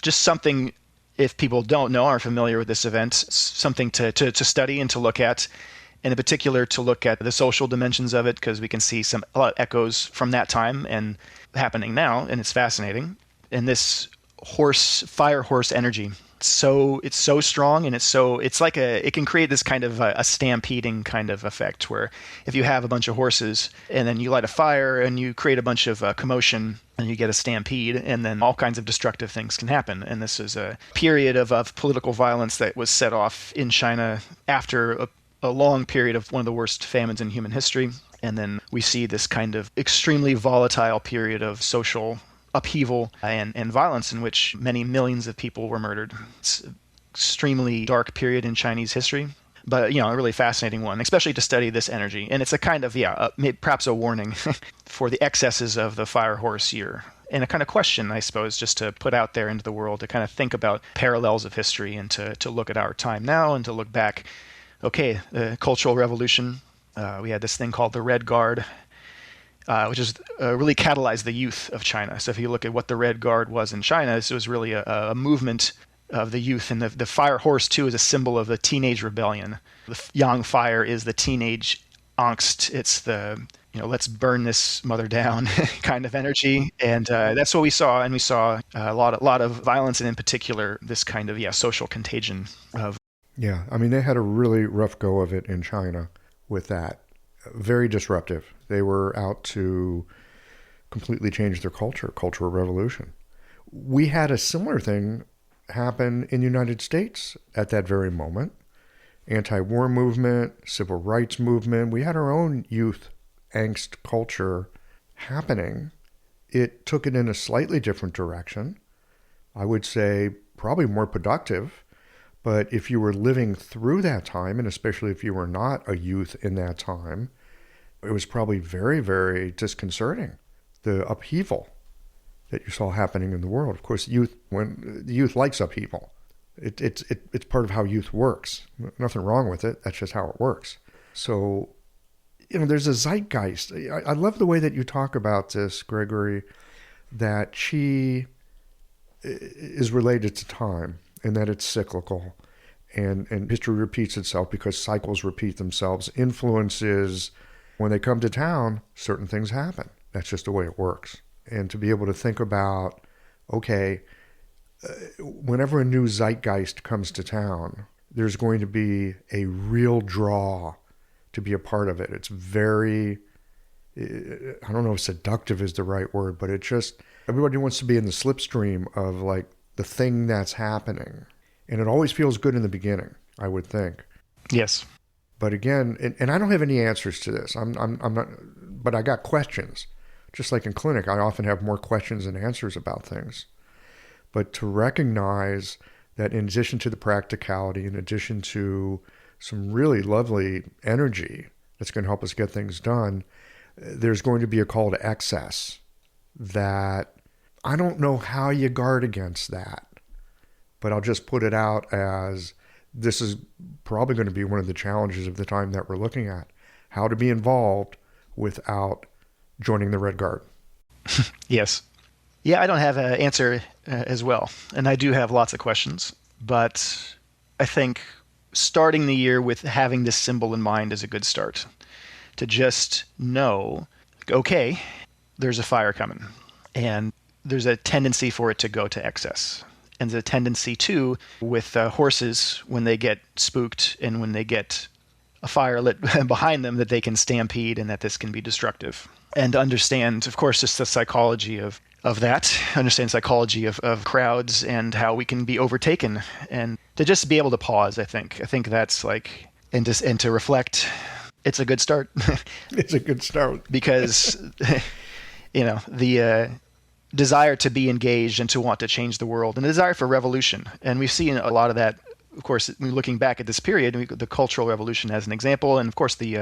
just something, if people don't know, aren't familiar with this event, something to study and to look at. And in particular, to look at the social dimensions of it, because we can see a lot of echoes from that time and happening now, and it's fascinating. And this fire horse energy, it's so strong, and it can create this kind of a stampeding kind of effect, where if you have a bunch of horses and then you light a fire and you create a bunch of commotion and you get a stampede, and then all kinds of destructive things can happen. And this is a period of political violence that was set off in China after a long period of one of the worst famines in human history. And then we see this kind of extremely volatile period of social upheaval and violence in which many millions of people were murdered. It's an extremely dark period in Chinese history, but a really fascinating one, especially to study this energy. And it's a kind of, perhaps a warning for the excesses of the fire horse year. And a kind of question, I suppose, just to put out there into the world, to kind of think about parallels of history and to look at our time now and to look back. Okay, the Cultural Revolution, we had this thing called the Red Guard, which is really catalyzed the youth of China. So if you look at what the Red Guard was in China, it was really a movement of the youth. And the fire horse, too, is a symbol of the teenage rebellion. The yang fire is the teenage angst. It's the, let's burn this mother down kind of energy. And that's what we saw. And we saw a lot of violence, and in particular, this kind of, social contagion of. Yeah, I mean, they had a really rough go of it in China with that. Very disruptive. They were out to completely change their cultural revolution. We had a similar thing happen in the United States at that very moment. Anti-war movement, civil rights movement. We had our own youth angst culture happening. It took it in a slightly different direction. I would say probably more productive. But if you were living through that time, and especially if you were not a youth in that time, it was probably very, very disconcerting, the upheaval that you saw happening in the world. Of course, when the youth likes upheaval, it's part of how youth works. Nothing wrong with it. That's just how it works. So, there's a zeitgeist. I love the way that you talk about this, Gregory, that qi is related to time, and that it's cyclical, and history repeats itself because cycles repeat themselves. Influences, when they come to town, certain things happen. That's just the way it works. And to be able to think about, okay, whenever a new zeitgeist comes to town, there's going to be a real draw to be a part of it. It's very, I don't know if seductive is the right word, but everybody wants to be in the slipstream of like the thing that's happening. And it always feels good in the beginning, I would think. Yes. But again, and I don't have any answers to this. I'm not, but I got questions. Just like in clinic, I often have more questions than answers about things. but to recognize that in addition to the practicality, in addition to some really lovely energy that's going to help us get things done, there's going to be a call to excess that I don't know how you guard against that, but I'll just put it out as this is probably going to be one of the challenges of the time that we're looking at, how to be involved without joining the Red Guard. Yes. Yeah, I don't have an answer as well. And I do have lots of questions, but I think starting the year with having this symbol in mind is a good start. To just know, okay, there's a fire coming, and there's a tendency for it to go to excess. And there's a tendency too with horses when they get spooked and when they get a fire lit behind them that they can stampede and that this can be destructive. And understand, of course, just the psychology of that, understand psychology of crowds and how we can be overtaken, and to just be able to pause, I think that's like, and to reflect, it's a good start. It's a good start. Because, the desire to be engaged and to want to change the world and the desire for revolution. And we've seen a lot of that, of course, looking back at this period, the Cultural Revolution as an example. And of course, we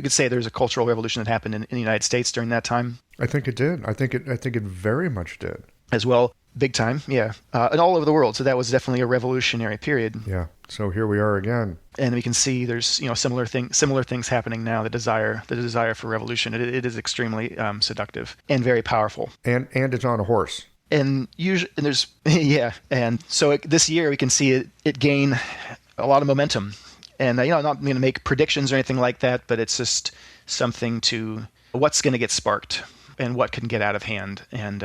could say there's a cultural revolution that happened in the United States during that time. I think it did. I think it very much did. As well, big time, yeah. And all over the world. So that was definitely a revolutionary period. Yeah. So here we are again. And we can see there's similar things happening now. The desire for revolution. It is extremely seductive and very powerful. And it's on a horse. And there's and so this year we can see it gain a lot of momentum. And I'm not going to make predictions or anything like that, but it's just something to what's going to get sparked and what can get out of hand. And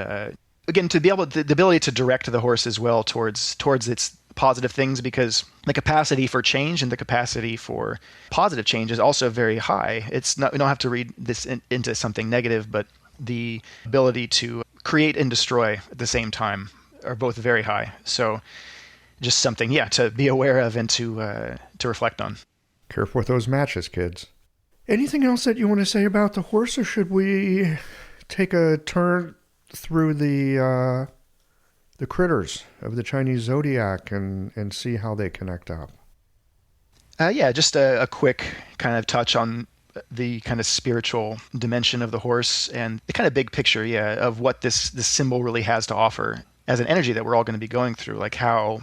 again, to be able the ability to direct the horse as well towards its positive things, because the capacity for change and the capacity for positive change is also very high. It's not, we don't have to read this into something negative, but the ability to create and destroy at the same time are both very high. So just something, to be aware of and to reflect on. Careful with those matches, kids. Anything else that you want to say about the horse, or should we take a turn through the critters of the Chinese zodiac and see how they connect up? Just a quick kind of touch on the kind of spiritual dimension of the horse and the kind of big picture, of what this symbol really has to offer as an energy that we're all going to be going through, like how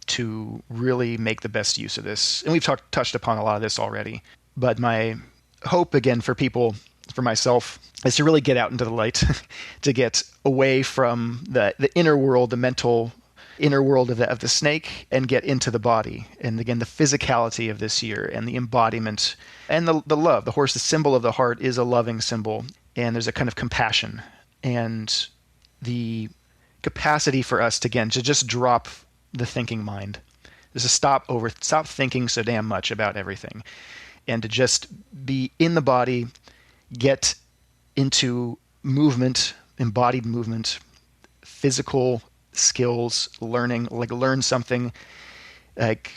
to really make the best use of this. And we've touched upon a lot of this already. But my hope, again, for people, for myself, is to really get out into the light, to get away from the inner world, the mental inner world of the snake, and get into the body. And again, the physicality of this year and the embodiment and the love. The horse, the symbol of the heart, is a loving symbol. And there's a kind of compassion and the capacity for us to just drop the thinking mind. There's a stop thinking so damn much about everything, and to just be in the body, get into movement, embodied movement, physical skills, learn something, like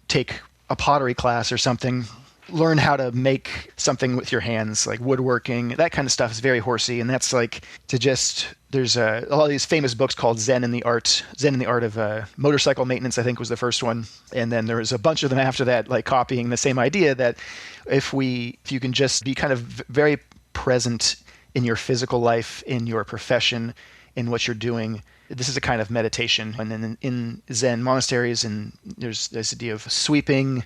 take a pottery class or something, learn how to make something with your hands, like woodworking. That kind of stuff is very horsey, and that's like to just, there's a lot of these famous books called Zen in the Art of Motorcycle Maintenance, I think was the first one. And then there was a bunch of them after that, like copying the same idea that if you can just be kind of very present in your physical life, in your profession, in what you're doing, this is a kind of meditation. And then in Zen monasteries, and there's this idea of sweeping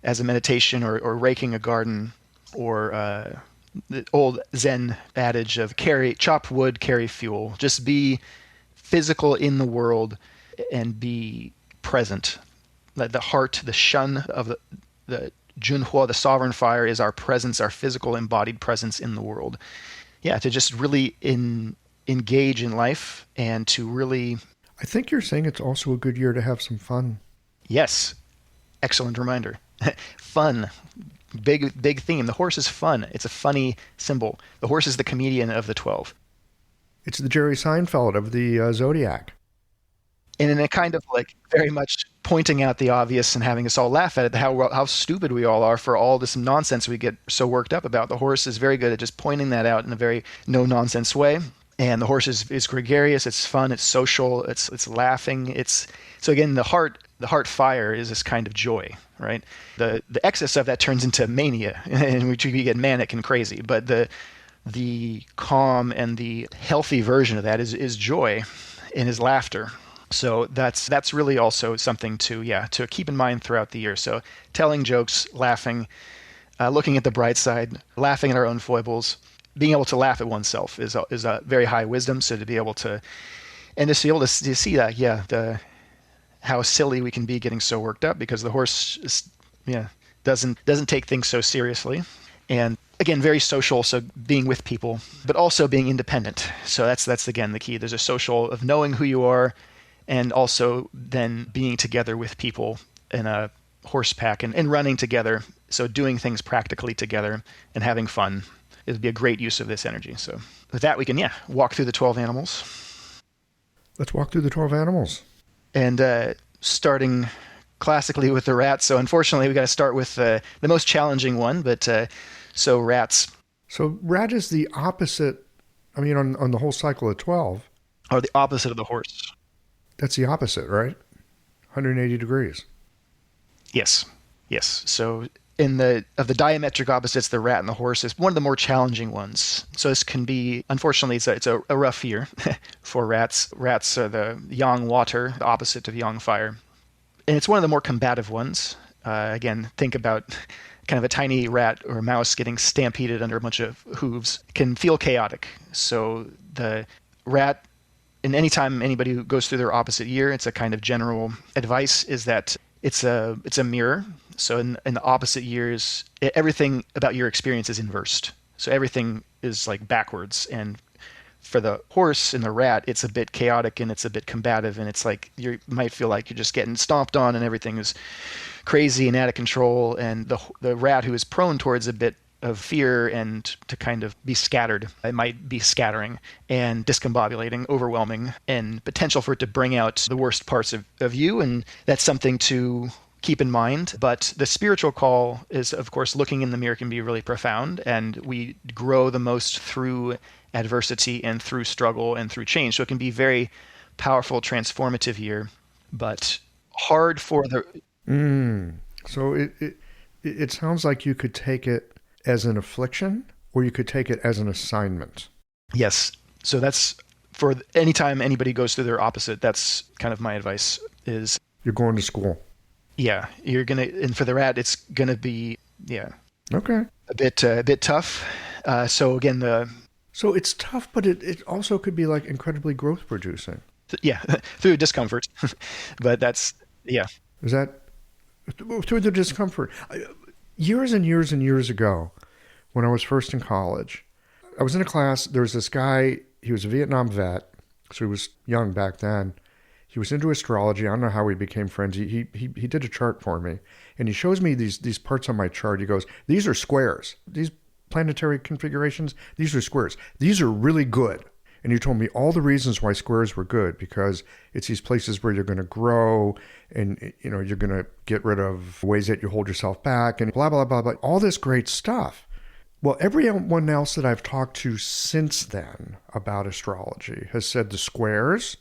as a meditation, or raking a garden, or the old Zen adage of chop wood, carry fuel. Just be physical in the world and be present. The heart, the shun of the Junhua, the sovereign fire, is our presence, our physical embodied presence in the world. To just really engage in life and to really... I think you're saying it's also a good year to have some fun. Yes. Excellent reminder. Fun. Big theme. The horse is fun. It's a funny symbol. The horse is the comedian of the 12. It's the Jerry Seinfeld of the Zodiac. And in a kind of like very much pointing out the obvious and having us all laugh at it, how stupid we all are for all this nonsense we get so worked up about. The horse is very good at just pointing that out in a very no-nonsense way. And the horse is gregarious, it's fun, it's social, it's laughing. So again, the heart fire is this kind of joy, right? The excess of that turns into mania, in which you get manic and crazy. But the calm and the healthy version of that is joy and is laughter. So that's really also something to keep in mind throughout the year. So telling jokes, laughing, looking at the bright side, laughing at our own foibles, being able to laugh at oneself is a very high wisdom. So to be able to see that, how silly we can be getting so worked up because the horse doesn't take things so seriously. And again, very social, so being with people, but also being independent. So that's again the key. There's a social of knowing who you are, and also then being together with people in a horse pack and running together. So doing things practically together and having fun. It would be a great use of this energy. So with that, we can walk through the 12 animals. Let's walk through the 12 animals. And starting classically with the rats. So unfortunately, we got to start with the most challenging one. But so rats. So rat is the opposite. I mean, on the whole cycle of 12. Are the opposite of the horse. That's the opposite, right? 180 degrees. Yes. So of the diametric opposites, the rat and the horse is one of the more challenging ones. So this can be, unfortunately, it's a rough year for rats. Rats are the yang water, the opposite of yang fire. And it's one of the more combative ones. Again, think about kind of a tiny rat or mouse getting stampeded under a bunch of hooves. Can feel chaotic. So the rat, and anytime anybody who goes through their opposite year, it's a kind of general advice is that it's a mirror. So in the opposite years, everything about your experience is inversed. So everything is like backwards. And for the horse and the rat, it's a bit chaotic and it's a bit combative. And it's like you might feel like you're just getting stomped on and everything is crazy and out of control. And the rat, who is prone towards a bit of fear and to kind of be scattered, it might be scattering and discombobulating, overwhelming, and potential for it to bring out the worst parts of you. And that's something to keep in mind. But the spiritual call is, of course, looking in the mirror can be really profound, and we grow the most through adversity and through struggle and through change. So it can be very powerful, transformative year, but hard for the... So it sounds like you could take it as an affliction, or you could take it as an assignment. Yes. So that's for anytime anybody goes through their opposite, that's kind of my advice is... You're going to school. Yeah, and for the rat, it's gonna be, okay, a bit tough. So again, so it's tough, but it also could be like incredibly growth producing. Through discomfort, but that's Is that through the discomfort? Years and years and years ago, when I was first in college, I was in a class. There was this guy. He was a Vietnam vet, so he was young back then. He was into astrology. I don't know how we became friends. He did a chart for me, and he shows me these parts on my chart. He goes, "These are squares. These planetary configurations, these are squares. These are really good." And he told me all the reasons why squares were good, because it's these places where you're going to grow, and you're going to get rid of ways that you hold yourself back, and blah blah blah blah. All this great stuff. Well, everyone else that I've talked to since then about astrology has said the squares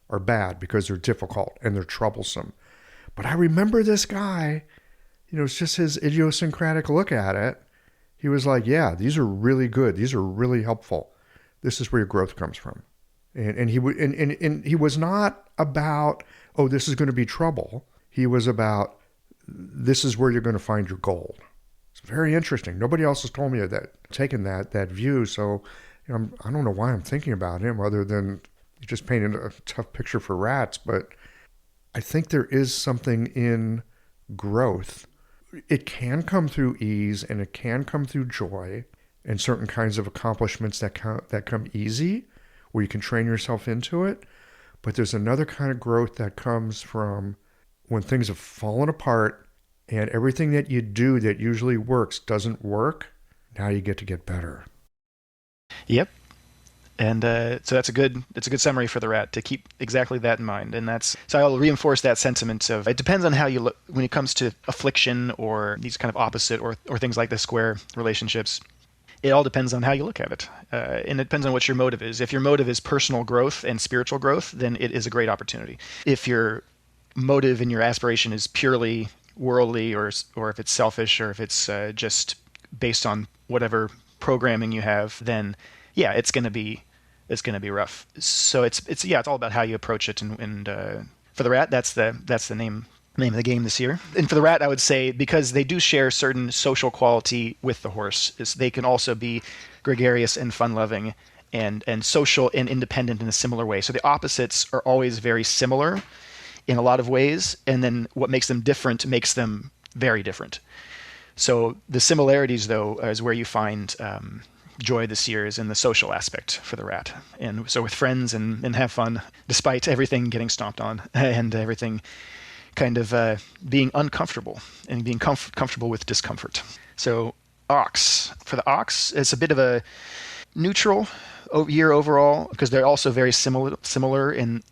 are bad because they're difficult and they're troublesome. But I remember this guy, it's just his idiosyncratic look at it. He was like, yeah, these are really good. These are really helpful. This is where your growth comes from. And he was not about, oh, this is going to be trouble. He was about, this is where you're going to find your gold. It's very interesting. Nobody else has told me taken that view. So I don't know why I'm thinking about him other than just painted a tough picture for rats, but I think there is something in growth. It can come through ease, and it can come through joy, and certain kinds of accomplishments that come easy, where you can train yourself into it. But there's another kind of growth that comes from when things have fallen apart, and everything that you do that usually works doesn't work. Now you get to get better. Yep. And so that's a good summary for the rat, to keep exactly that in mind. And so I'll reinforce that sentiment of, it depends on how you look when it comes to affliction or these kind of opposite or things like the square relationships. It all depends on how you look at it. And it depends on what your motive is. If your motive is personal growth and spiritual growth, then it is a great opportunity. If your motive and your aspiration is purely worldly, or if it's selfish, or if it's just based on whatever programming you have, then yeah, it's going to be rough. So it's all about how you approach it. And for the rat, that's the name of the game this year. And for the rat, I would say, because they do share certain social quality with the horse, is they can also be gregarious and fun-loving and social and independent in a similar way. So the opposites are always very similar in a lot of ways, and then what makes them different makes them very different. So the similarities, though, is where you find joy this year, is in the social aspect for the rat. And so with friends and have fun, despite everything getting stomped on and everything kind of being uncomfortable and being comfortable with discomfort. So ox. For the ox, it's a bit of a neutral year overall, because they're also very similar in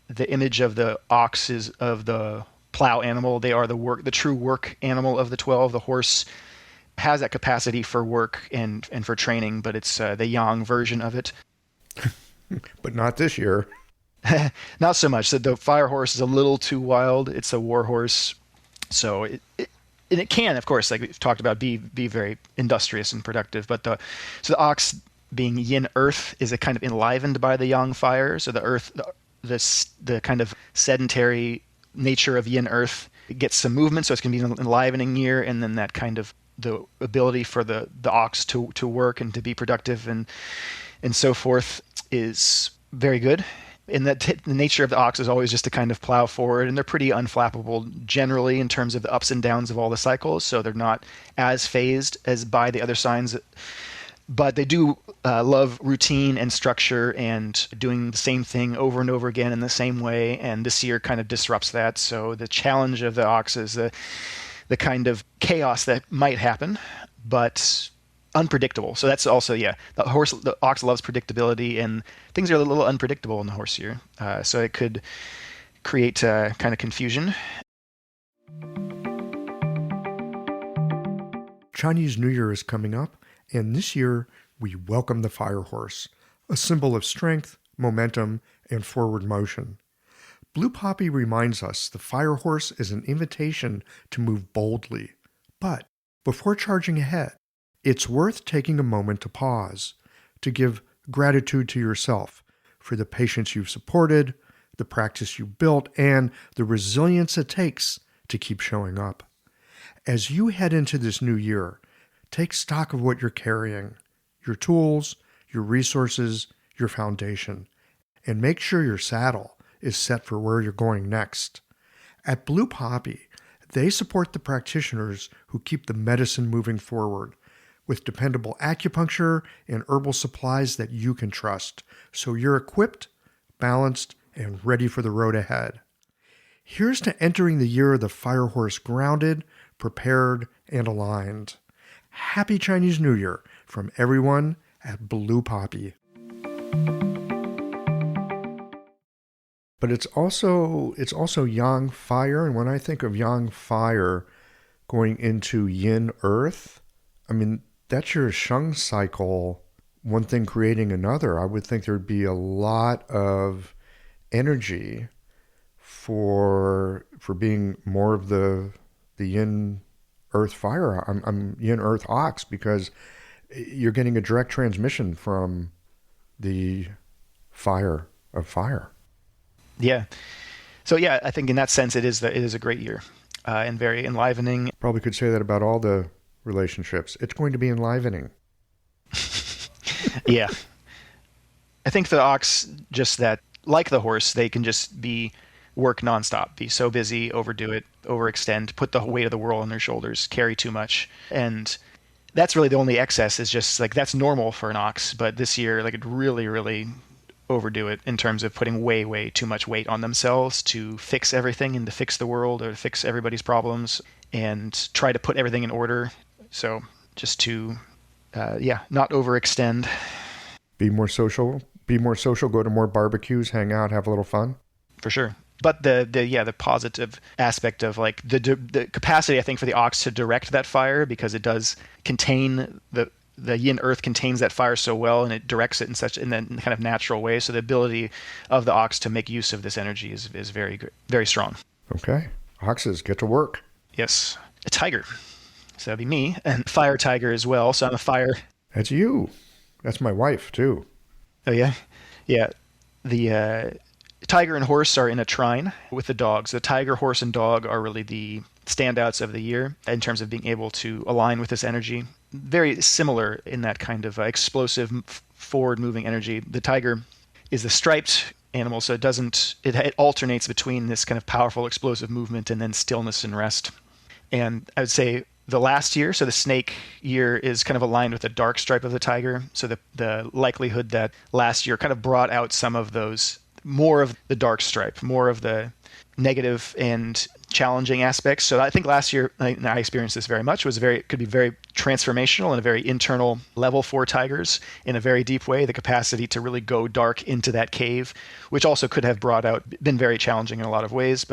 the image of the ox is of the plow animal. They are the true work animal of the 12. The horse has that capacity for work and for training, but it's the yang version of it. But not this year. Not so much. The fire horse is a little too wild. It's a war horse. So it can, of course, like we've talked about, be very industrious and productive. But the ox, being yin earth, is a kind of enlivened by the yang fire. So the earth, the kind of sedentary nature of yin earth, it gets some movement, so it's going to be an enlivening year. And then that kind of the ability for the ox to work and to be productive and so forth is very good. And that the nature of the ox is always just to kind of plow forward, and they're pretty unflappable generally in terms of the ups and downs of all the cycles, so they're not as phased as by the other signs. But they do love routine and structure and doing the same thing over and over again in the same way, and this year kind of disrupts that. So the challenge of the ox is the kind of chaos that might happen, but unpredictable. So that's also, the ox loves predictability, and things are a little unpredictable in the horse year. So it could create kind of confusion. Chinese New Year is coming up, and this year we welcome the fire horse, a symbol of strength, momentum, and forward motion. Blue Poppy reminds us the fire horse is an invitation to move boldly. But before charging ahead, it's worth taking a moment to pause, to give gratitude to yourself for the patience you've supported, the practice you built, and the resilience it takes to keep showing up. As you head into this new year, take stock of what you're carrying, your tools, your resources, your foundation, and make sure your saddle is set for where you're going next. At Blue Poppy, they support the practitioners who keep the medicine moving forward, with dependable acupuncture and herbal supplies that you can trust, so you're equipped, balanced, and ready for the road ahead. Here's to entering the year of the fire horse grounded, prepared, and aligned. Happy Chinese New Year from everyone at Blue Poppy. But it's also yang fire, and when I think of yang fire going into yin earth, I mean, that's your sheng cycle, one thing creating another. I would think there'd be a lot of energy for being more of the yin earth fire. I'm yin earth ox, because you're getting a direct transmission from the fire of fire. Yeah. So yeah, I think in that sense it is a great year and very enlivening. Probably could say that about all the relationships. It's going to be enlivening. Yeah. I think the ox, just that, like the horse, they can just work nonstop, be so busy, overdo it, overextend, put the weight of the world on their shoulders, carry too much. And that's really the only excess, is just like, that's normal for an ox. But this year, like, it really, really overdo it in terms of putting way, way too much weight on themselves to fix everything and to fix the world or to fix everybody's problems and try to put everything in order. So just to, not overextend. Be more social, go to more barbecues, hang out, have a little fun. For sure. But the positive aspect of like the capacity, I think, for the ox to direct that fire, because it does contain the the yin earth contains that fire so well, and it directs it in that kind of natural way. So the ability of the ox to make use of this energy is very good, very strong. Okay. Oxes, get to work. Yes. A tiger. So that'd be me, and fire tiger as well. So I'm a fire. That's you. That's my wife, too. Oh, yeah? Yeah. The tiger and horse are in a trine with the dogs. The tiger, horse, and dog are really the standouts of the year in terms of being able to align with this energy. Very similar in that kind of explosive, forward-moving energy. The tiger is the striped animal, so it alternates between this kind of powerful, explosive movement and then stillness and rest. And I would say the last year, so the snake year, is kind of aligned with the dark stripe of the tiger. So the likelihood that last year kind of brought out some of those, more of the dark stripe, more of the negative and challenging aspects. So I think last year, I experienced this very much, could be very transformational and a very internal level for tigers in a very deep way, the capacity to really go dark into that cave, which also could have been very challenging in a lot of ways.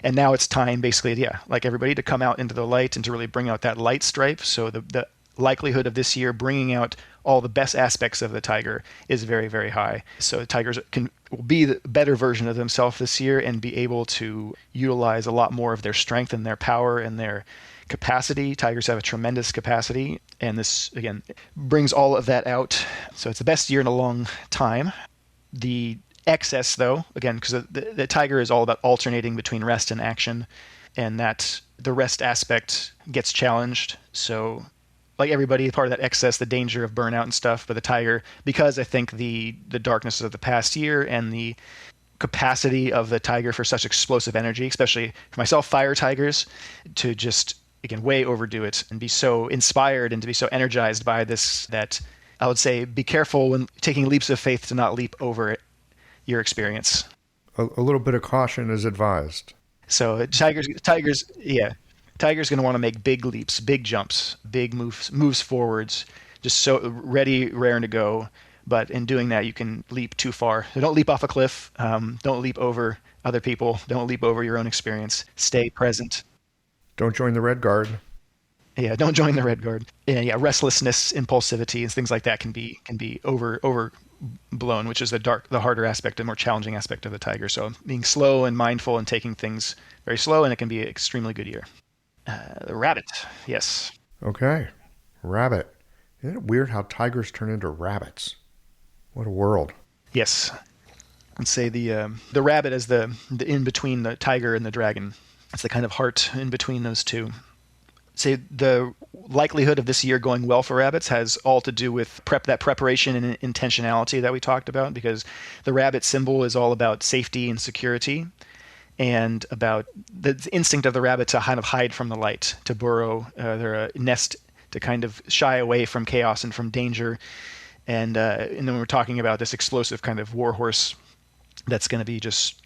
And now it's time basically, like everybody, to come out into the light and to really bring out that light stripe. So the likelihood of this year bringing out all the best aspects of the tiger is very, very high. So tigers will be the better version of themselves this year and be able to utilize a lot more of their strength and their power and their capacity. Tigers have a tremendous capacity, and this, again, brings all of that out. So it's the best year in a long time. The excess, though, again, because the tiger is all about alternating between rest and action, and that the rest aspect gets challenged. So like everybody, part of that excess, the danger of burnout and stuff, but the tiger, because I think the darkness of the past year and the capacity of the tiger for such explosive energy, especially for myself, fire tigers, to just, again, way overdo it and be so inspired and to be so energized by this, that I would say be careful when taking leaps of faith to not leap over your experience. A little bit of caution is advised. So tigers, yeah. Tiger's going to want to make big leaps, big jumps, big moves forwards, just so ready, raring to go. But in doing that, you can leap too far. So don't leap off a cliff. Don't leap over other people. Don't leap over your own experience. Stay present. Don't join the Red Guard. Yeah, don't join the Red Guard. Yeah, restlessness, impulsivity, and things like that can be overblown, which is the harder aspect, the more challenging aspect of the tiger. So being slow and mindful and taking things very slow, and it can be an extremely good year. The rabbit, yes. Okay, rabbit. Isn't it weird how tigers turn into rabbits? What a world. Yes. I'd say the rabbit is the in between the tiger and the dragon. It's the kind of heart in between those two. Say the likelihood of this year going well for rabbits has all to do with that preparation and intentionality that we talked about, because the rabbit symbol is all about safety and security, and about the instinct of the rabbit to kind of hide from the light, to burrow their nest, to kind of shy away from chaos and from danger. And then we're talking about this explosive kind of warhorse that's going to be just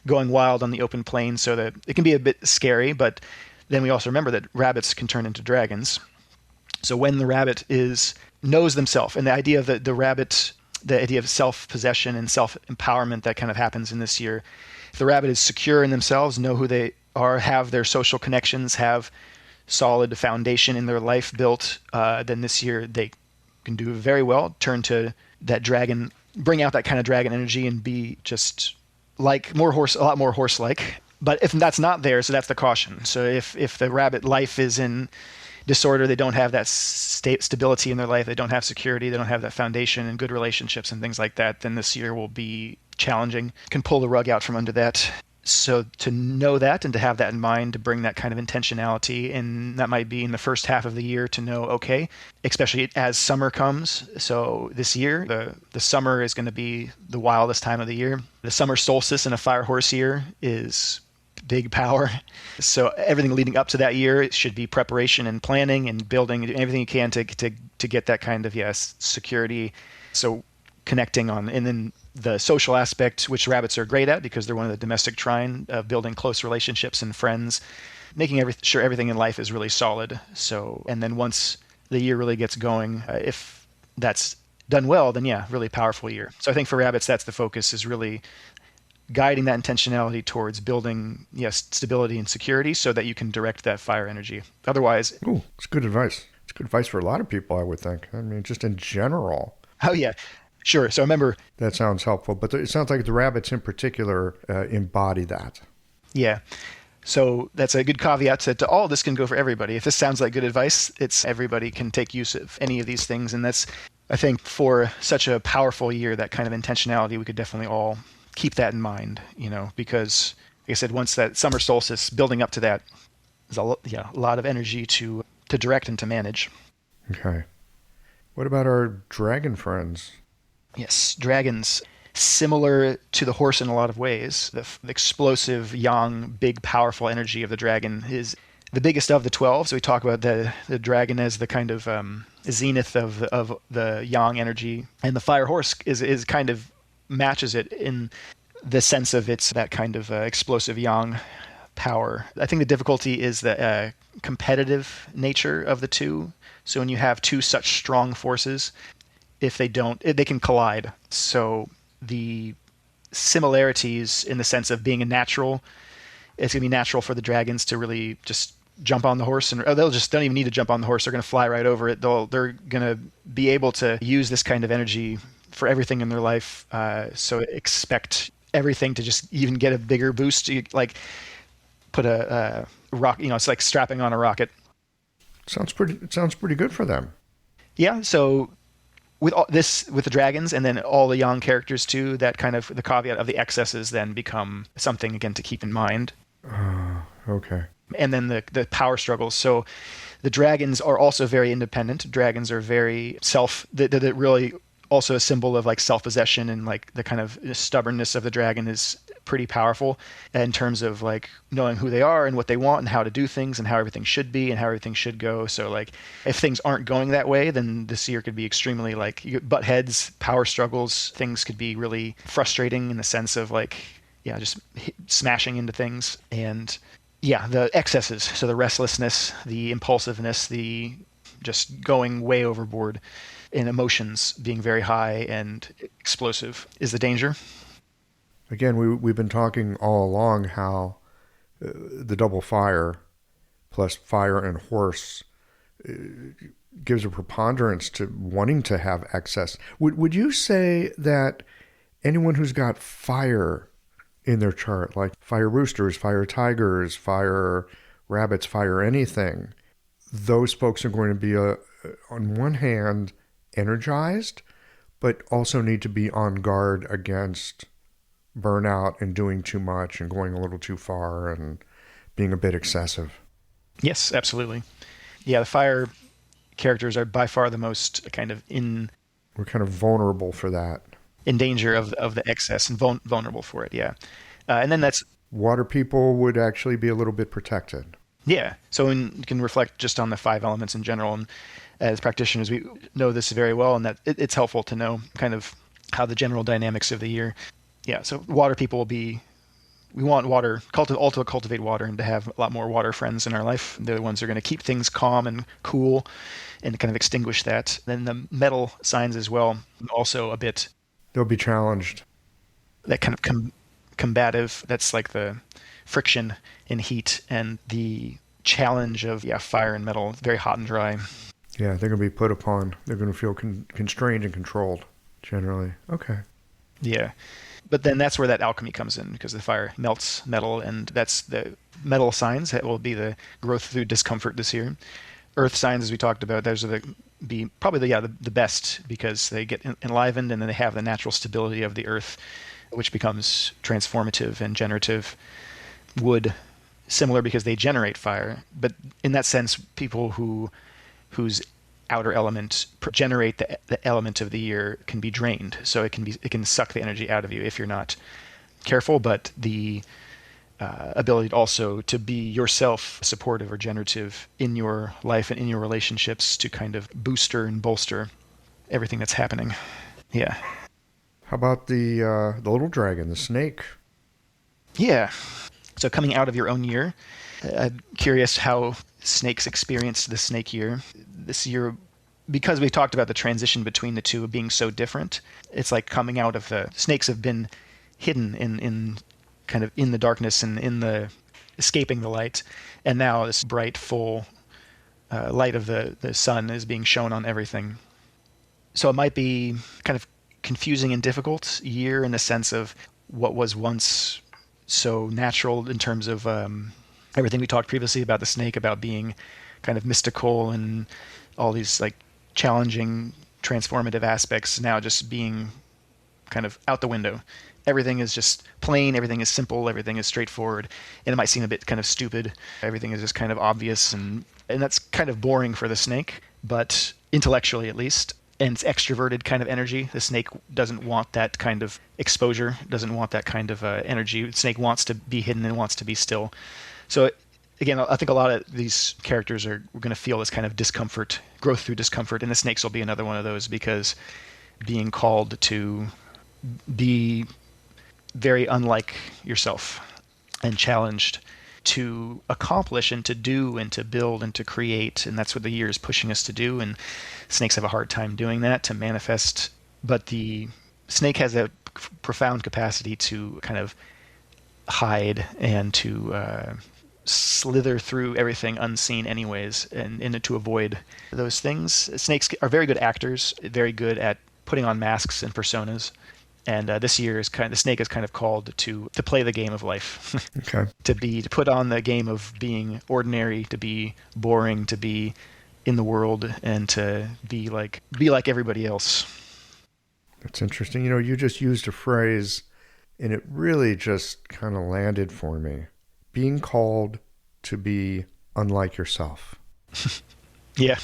going wild on the open plain, so that it can be a bit scary. But then we also remember that rabbits can turn into dragons. So when the rabbit knows themselves, and the idea of the rabbit, the idea of self-possession and self-empowerment that kind of happens in this year, if the rabbit is secure in themselves, know who they are, have their social connections, have solid foundation in their life built, then this year they can do very well, turn to that dragon, bring out that kind of dragon energy and be just like a lot more horse-like. But if that's not there, so that's the caution. So if the rabbit life is in disorder, they don't have that stability in their life, they don't have security, they don't have that foundation and good relationships and things like that, then this year will be challenging, can pull the rug out from under that. So to know that and to have that in mind, to bring that kind of intentionality, and that might be in the first half of the year, to know, okay, especially as summer comes. So this year, the summer is going to be the wildest time of the year. The summer solstice in a fire horse year is big power. So everything leading up to that year, it should be preparation and planning and building, doing everything you can to get that kind of, security. So connecting on, and then the social aspect, which rabbits are great at because they're one of the domestic trine, of building close relationships and friends, making sure everything in life is really solid. So, and then once the year really gets going, if that's done well, then really powerful year. So I think for rabbits, that's the focus, is really guiding that intentionality towards building, stability and security, so that you can direct that fire energy. Otherwise, it's good advice. It's good advice for a lot of people, I would think. I mean, just in general. Oh, yeah. Sure. So remember, That sounds helpful. But it sounds like the rabbits in particular embody that. yeah. So that's a good caveat to all this can go for everybody. If this sounds like good advice, it's everybody can take use of any of these things. And that's, I think, for such a powerful year, that kind of intentionality, we could definitely all keep that in mind, because, like I said, once that summer solstice, building up to that, there's a lot of energy to direct and to manage. Okay. What about our dragon friends? Yes, dragons, similar to the horse in a lot of ways. The explosive, young, big, powerful energy of the dragon is the biggest of the 12. So we talk about the dragon as the kind of zenith of the yang energy. And the fire horse is kind of matches it in the sense of it's that kind of explosive yang power. I think the difficulty is the competitive nature of the two. So when you have two such strong forces, if they can collide. So the similarities in the sense of being a natural, it's going to be natural for the dragons to really just jump on the horse, and don't even need to jump on the horse. They're going to fly right over it. They're going to be able to use this kind of energy for everything in their life. So expect everything to just even get a bigger boost. You, like put a rock, it's like strapping on a rocket. It sounds pretty good for them. Yeah. So with the dragons and then all the young characters too, that kind of the caveat of the excesses then become something again to keep in mind. Okay. And then the power struggles. So the dragons are also very independent. Dragons are very they're really also a symbol of like self-possession, and like the kind of stubbornness of the dragon is pretty powerful in terms of like knowing who they are and what they want and how to do things and how everything should be and how everything should go. So like if things aren't going that way, then this year could be extremely like butt heads, power struggles. Things could be really frustrating in the sense of like, just smashing into things. And the excesses. So the restlessness, the impulsiveness, the just going way overboard, and emotions being very high and explosive is the danger. Again, we've been talking all along how the double fire plus fire and horse gives a preponderance to wanting to have excess. Would you say that anyone who's got fire in their chart, like fire roosters, fire tigers, fire rabbits, fire anything, those folks are going to be, on one hand, energized, but also need to be on guard against burnout and doing too much and going a little too far and being a bit excessive. Yes, absolutely. Yeah, the fire characters are by far the most We're kind of vulnerable for that. In danger of the excess and vulnerable for it, yeah. And then that's... Water people would actually be a little bit protected. Yeah, so you can reflect just on the 5 elements in general, and as practitioners, we know this very well, and that it's helpful to know kind of how the general dynamics of the year. Yeah, so water people we want water, all to cultivate water and to have a lot more water friends in our life. They're the ones who are going to keep things calm and cool and kind of extinguish that. Then the metal signs as well, also a bit... They'll be challenged. That kind of combative, that's like the friction and heat and the challenge of fire and metal, very hot and dry. Yeah, they're going to be put upon. They're going to feel constrained and controlled, generally. Okay. Yeah. But then that's where that alchemy comes in, because the fire melts metal, and that's the metal signs that will be the growth through discomfort this year. Earth signs, as we talked about, those are probably the best, because they get enlivened and then they have the natural stability of the earth, which becomes transformative and generative. Wood, similar because they generate fire, but in that sense, people whose outer element generate the element of the year can be drained. So it can suck the energy out of you if you're not careful, but the ability also to be yourself supportive or generative in your life and in your relationships to kind of booster and bolster everything that's happening. Yeah. How about the little dragon, the snake? Yeah. So coming out of your own year, I'm curious how snakes experienced the snake year. This year, because we talked about the transition between the two being so different, it's like coming out of the snakes have been hidden in kind of in the darkness and in the escaping the light, and now this bright, full light of the sun is being shown on everything. So it might be kind of confusing and difficult year in the sense of what was once so natural in terms of everything we talked previously about the snake, about being kind of mystical and all these like challenging, transformative aspects, now just being kind of out the window. Everything is just plain, everything is simple, everything is straightforward, and it might seem a bit kind of stupid. Everything is just kind of obvious, and that's kind of boring for the snake, but intellectually at least. And it's extroverted kind of energy. The snake doesn't want that kind of exposure, doesn't want that kind of energy. The snake wants to be hidden and wants to be still. So again, I think a lot of these characters are going to feel this kind of discomfort, growth through discomfort, and the snakes will be another one of those, because being called to be very unlike yourself and challenged to accomplish and to do and to build and to create, and that's what the year is pushing us to do, and snakes have a hard time doing that, to manifest. But the snake has a profound capacity to kind of hide and to slither through everything unseen anyways, and to avoid those things. Snakes are very good actors, very good at putting on masks and personas. And this year the snake is kind of called to play the game of life. Okay. to put on the game of being ordinary, to be boring, to be in the world, and to be like everybody else. That's interesting. You just used a phrase, and it really just kind of landed for me. Being called to be unlike yourself. Yeah.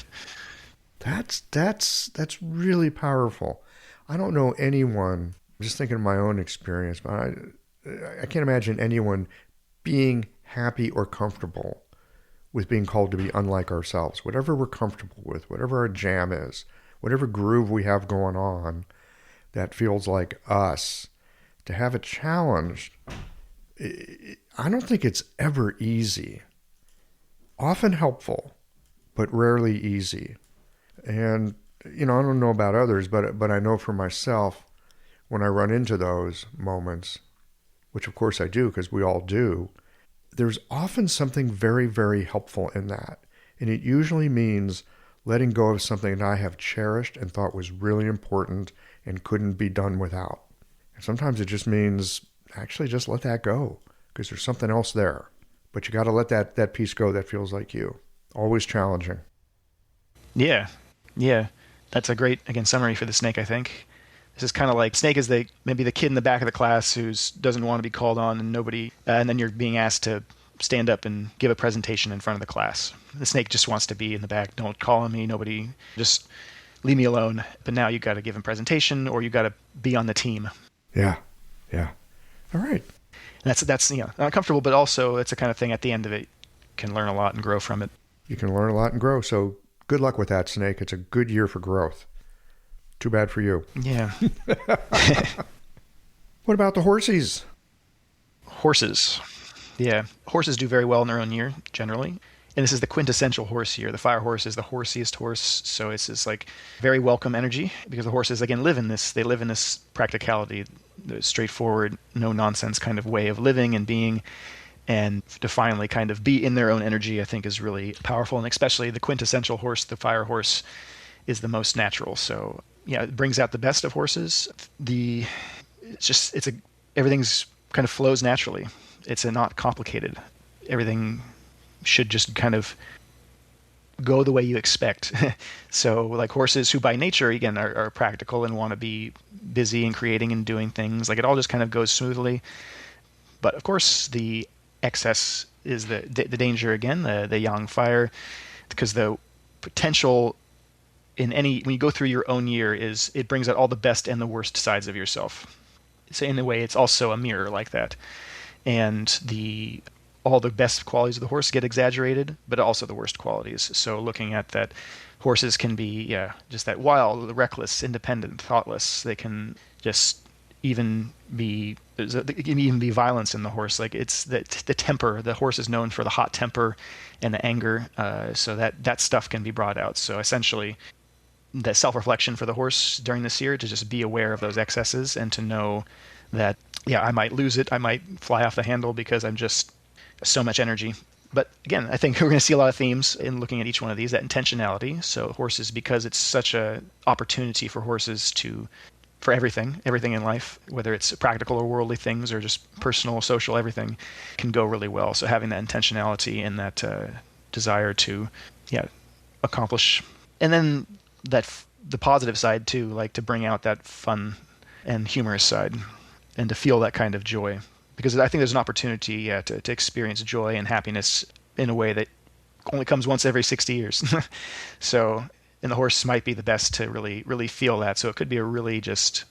That's really powerful. I don't know anyone, just thinking of my own experience, but I can't imagine anyone being happy or comfortable with being called to be unlike ourselves. Whatever we're comfortable with, whatever our jam is, whatever groove we have going on that feels like us, to have it challenged, I don't think it's ever easy. Often helpful, but rarely easy. And I don't know about others, but I know for myself, when I run into those moments, which of course I do because we all do, there's often something very, very helpful in that. And it usually means letting go of something that I have cherished and thought was really important and couldn't be done without. And sometimes it just means actually just let that go, because there's something else there. But you got to let that piece go that feels like you. Always challenging. Yeah. That's a great, again, summary for the snake, I think. This is kind of like snake is maybe the kid in the back of the class who doesn't want to be called on, and then you're being asked to stand up and give a presentation in front of the class. The snake just wants to be in the back. Don't call on me. Nobody, just leave me alone. But now you got to give a presentation, or you got to be on the team. Yeah. All right. And that's uncomfortable, but also it's a kind of thing at the end of it, you can learn a lot and grow from it. You can learn a lot and grow. So good luck with that, snake. It's a good year for growth. Too bad for you. Yeah. What about the horsies? Horses. Yeah. Horses do very well in their own year, generally. And this is the quintessential horse year. The fire horse is the horsiest horse. So it's this like very welcome energy, because the horses, again, live in this practicality, the straightforward, no nonsense kind of way of living and being. And to finally kind of be in their own energy, I think, is really powerful. And especially the quintessential horse, the fire horse, is the most natural. So yeah, it brings out the best of horses. Everything's kind of flows naturally. It's not complicated. Everything should just kind of go the way you expect. So like horses who by nature, again, are practical and want to be busy and creating and doing things, like it all just kind of goes smoothly. But of course, the excess is the danger again, the yang fire, because the potential when you go through your own year, is it brings out all the best and the worst sides of yourself. So in a way, it's also a mirror like that. And all the best qualities of the horse get exaggerated, but also the worst qualities. So looking at that, horses can be, just that wild, reckless, independent, thoughtless. They can just even be, there can even be violence in the horse. Like it's the temper. The horse is known for the hot temper and the anger. So that stuff can be brought out. So essentially, the self-reflection for the horse during this year, to just be aware of those excesses and to know that, I might lose it. I might fly off the handle because I'm just so much energy. But again, I think we're going to see a lot of themes in looking at each one of these. That intentionality. So horses, because it's such a opportunity for horses for everything in life, whether it's practical or worldly things or just personal, social, everything can go really well. So having that intentionality and that desire to, accomplish, and then the positive side too, like to bring out that fun and humorous side, and to feel that kind of joy. Because I think there's an opportunity to experience joy and happiness in a way that only comes once every 60 years. So, and the horse might be the best to really, really feel that. So it could be a really just,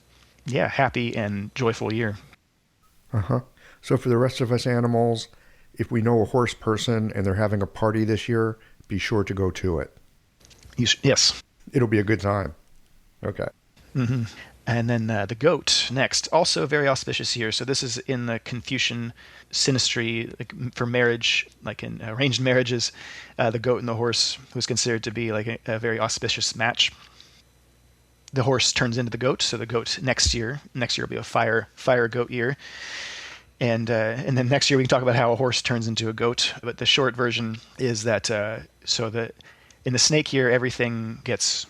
happy and joyful year. Uh-huh. So for the rest of us animals, if we know a horse person and they're having a party this year, be sure to go to it. Yes. It'll be a good time. Okay. Mm-hmm. And then the goat next, also very auspicious year. So this is in the Confucian synastry, like for marriage, like in arranged marriages. The goat and the horse was considered to be like a very auspicious match. The horse turns into the goat, so the goat next year will be a fire goat year. And then next year we can talk about how a horse turns into a goat. But the short version is that in the snake year, everything gets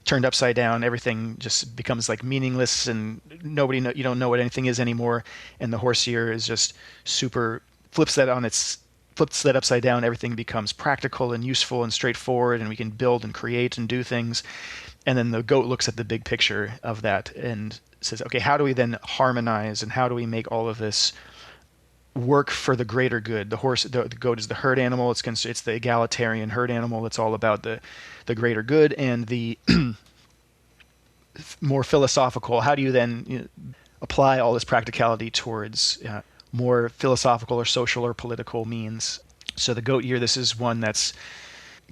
turned upside down. Everything just becomes like meaningless, and you don't know what anything is anymore. And the horse year is just flips that upside down. Everything becomes practical and useful and straightforward, and we can build and create and do things. And then the goat looks at the big picture of that and says, okay, how do we then harmonize, and how do we make all of this work for the greater good? The goat is the herd animal. It's the egalitarian herd animal. It's all about the greater good. And the more philosophical, how do you then apply all this practicality towards more philosophical or social or political means? So the goat year, this is one that's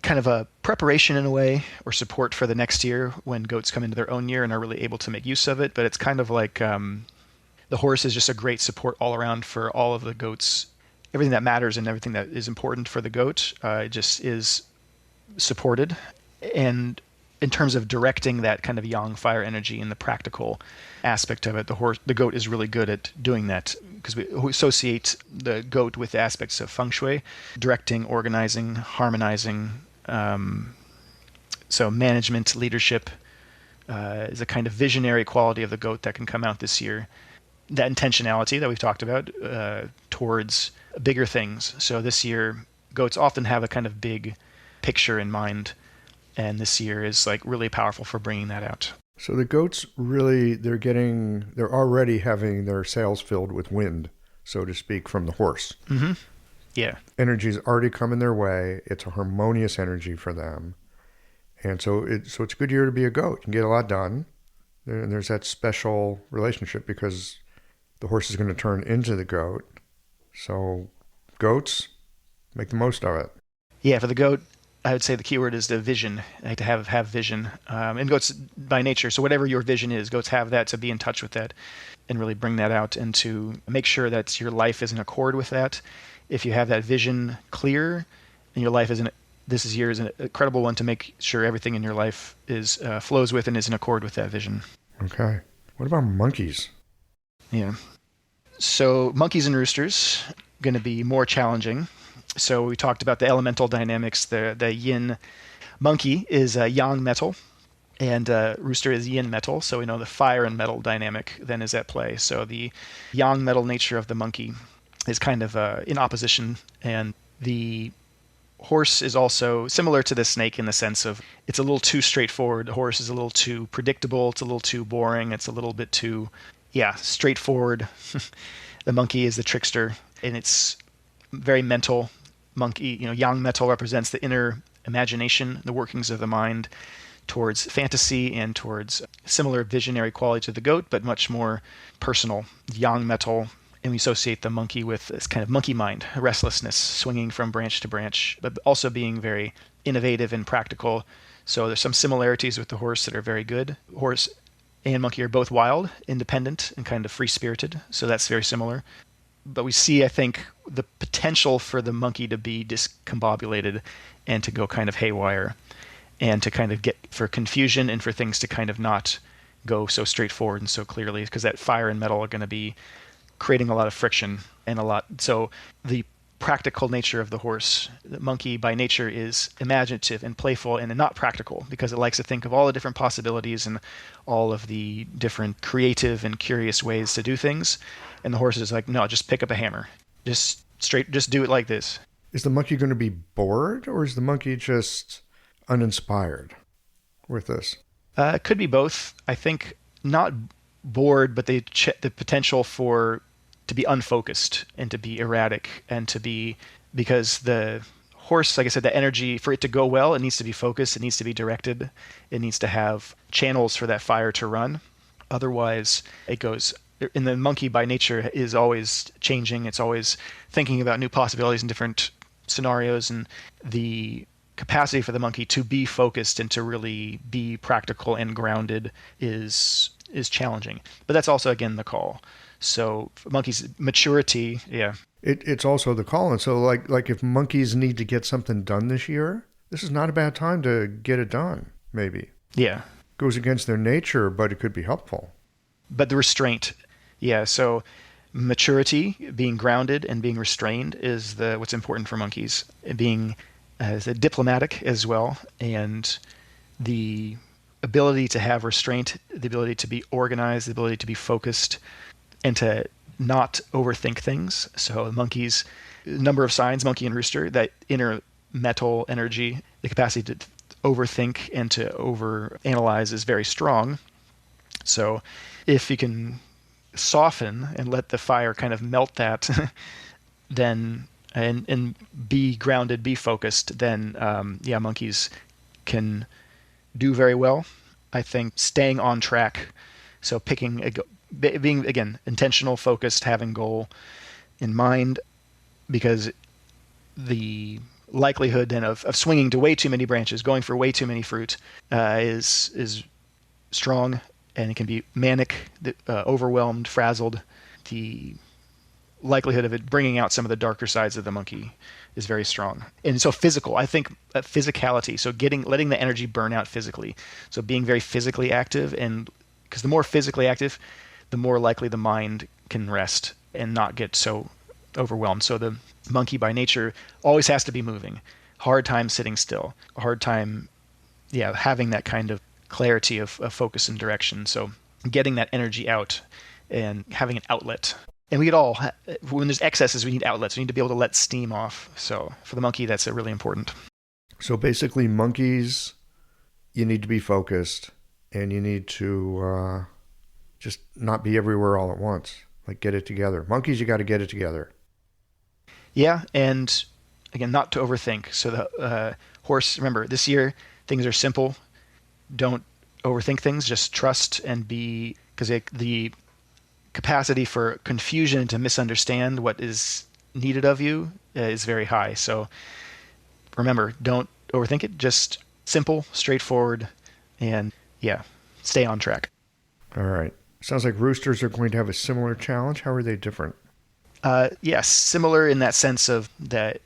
kind of a preparation in a way, or support for the next year when goats come into their own year and are really able to make use of it. But it's kind of like the horse is just a great support all around for all of the goats. Everything that matters and everything that is important for the goat just is supported. And in terms of directing that kind of yang fire energy and the practical aspect of it, the goat is really good at doing that, because we associate the goat with the aspects of feng shui, directing, organizing, harmonizing. So management, leadership is a kind of visionary quality of the goat that can come out this year. That intentionality that we've talked about towards bigger things. So this year, goats often have a kind of big picture in mind, and this year is like really powerful for bringing that out. So the goats really, they're already having their sails filled with wind, so to speak, from the horse. Mm-hmm. Yeah. Energy's already coming their way. It's a harmonious energy for them. And so it's a good year to be a goat. You can get a lot done. And there's that special relationship because the horse is going to turn into the goat. So goats, make the most of it. Yeah, for the goat, I would say the key word is the vision. Like to have vision. And goats by nature, so whatever your vision is, goats have that, to be in touch with that and really bring that out and to make sure that your life is in accord with that. If you have that vision clear and your life this year is an incredible one to make sure everything in your life is flows with and is in accord with that vision. Okay. What about monkeys? Yeah. So monkeys and roosters going to be more challenging. So we talked about the elemental dynamics. The yin monkey is yang metal, and rooster is yin metal. So we know the fire and metal dynamic then is at play. So the yang metal nature of the monkey is kind of in opposition, and the horse is also similar to the snake in the sense of it's a little too straightforward. The horse is a little too predictable. It's a little too boring. It's a little bit too, straightforward. The monkey is the trickster, and it's very mental. Monkey, yang metal represents the inner imagination, the workings of the mind towards fantasy and towards similar visionary quality to the goat, but much more personal. Yang metal, and we associate the monkey with this kind of monkey mind, restlessness, swinging from branch to branch, but also being very innovative and practical. So there's some similarities with the horse that are very good. Horse and monkey are both wild, independent, and kind of free-spirited, so that's very similar. But we see, I think, the potential for the monkey to be discombobulated and to go kind of haywire, and to kind of get for confusion and for things to kind of not go so straightforward and so clearly, because that fire and metal are going to be creating a lot of friction and a lot. So the practical nature of the horse. The monkey by nature is imaginative and playful and not practical because it likes to think of all the different possibilities and all of the different creative and curious ways to do things. And the horse is like, no, just pick up a hammer. Just do it like this. Is the monkey going to be bored, or is the monkey just uninspired with this? It could be both. I think not bored, but the potential to be unfocused and to be erratic and to be, because the horse, like I said, the energy for it to go well, it needs to be focused, it needs to be directed, it needs to have channels for that fire to run. Otherwise, it goes. And the monkey by nature is always changing. It's always thinking about new possibilities and different scenarios, and the capacity for the monkey to be focused and to really be practical and grounded is challenging. But that's also, again, the call. So for monkeys' maturity, yeah. It's also the call. And so like if monkeys need to get something done this year, this is not a bad time to get it done, maybe. Yeah. Goes against their nature, but it could be helpful. But the restraint, yeah. So maturity, being grounded and being restrained is what's important for monkeys. Being diplomatic as well, and the ability to have restraint, the ability to be organized, the ability to be focused, and to not overthink things. So monkeys, number of signs, monkey and rooster, that inner metal energy, the capacity to overthink and to overanalyze is very strong. So if you can soften and let the fire kind of melt that, then and be grounded, be focused, then monkeys can do very well. I think staying on track, so being, again, intentional, focused, having goal in mind, because the likelihood then of swinging to way too many branches, going for way too many fruit, is strong, and it can be manic, overwhelmed, frazzled. The likelihood of it bringing out some of the darker sides of the monkey is very strong. And so physical, I think physicality, so letting the energy burn out physically. So being very physically active, and because the more physically active, the more likely the mind can rest and not get so overwhelmed. So the monkey by nature always has to be moving. Hard time sitting still. A hard time, having that kind of clarity of focus and direction. So getting that energy out and having an outlet. And when there's excesses, we need outlets. We need to be able to let steam off. So for the monkey, that's really important. So basically, monkeys, you need to be focused, and you need to just not be everywhere all at once. Like, get it together. Monkeys, you got to get it together. Yeah, and again, not to overthink. So the horse, remember, this year, things are simple. Don't overthink things. Just trust and be, because the capacity for confusion and to misunderstand what is needed of you is very high. So remember, don't overthink it. Just simple, straightforward, and stay on track. All right. Sounds like roosters are going to have a similar challenge. How are they different? Yes, similar in that sense of the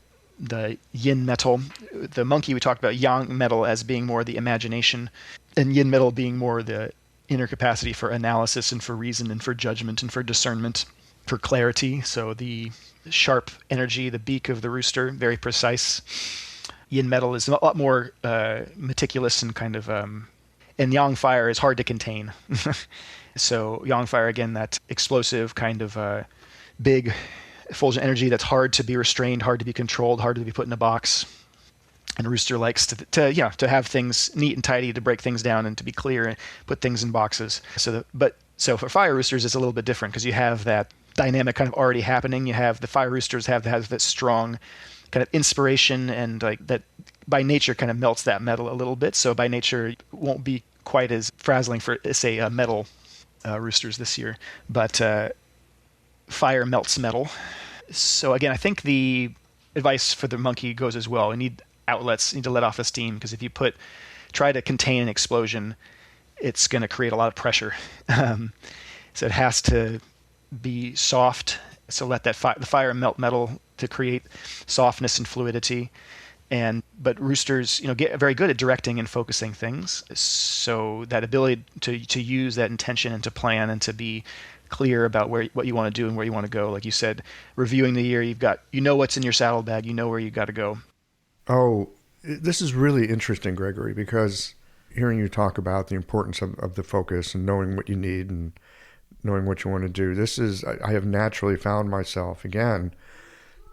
yin metal. The monkey, we talked about yang metal as being more the imagination, and yin metal being more the inner capacity for analysis and for reason and for judgment and for discernment, for clarity. So the sharp energy, the beak of the rooster, very precise. Yin metal is a lot more meticulous and kind of, and yang fire is hard to contain. So yang fire, again, that explosive kind of big effulgent energy that's hard to be restrained, hard to be controlled, hard to be put in a box. And rooster likes to have things neat and tidy, to break things down and to be clear and put things in boxes. So for fire roosters, it's a little bit different because you have that dynamic kind of already happening. You have the fire roosters have that strong kind of inspiration, and like that by nature kind of melts that metal a little bit. So by nature, it won't be quite as frazzling for, say, metal roosters this year. But fire melts metal. So again, I think the advice for the monkey goes as well. We need outlets, you need to let off the steam, because if you try to contain an explosion, it's going to create a lot of pressure. So it has to be soft. So let the fire melt metal to create softness and fluidity. But roosters, get very good at directing and focusing things. So that ability to use that intention and to plan and to be clear about what you want to do and where you want to go. Like you said, reviewing the year, you know what's in your saddlebag, you know where you got to go. Oh, this is really interesting, Gregory, because hearing you talk about the importance of the focus and knowing what you need and knowing what you want to do, I have naturally found myself, again,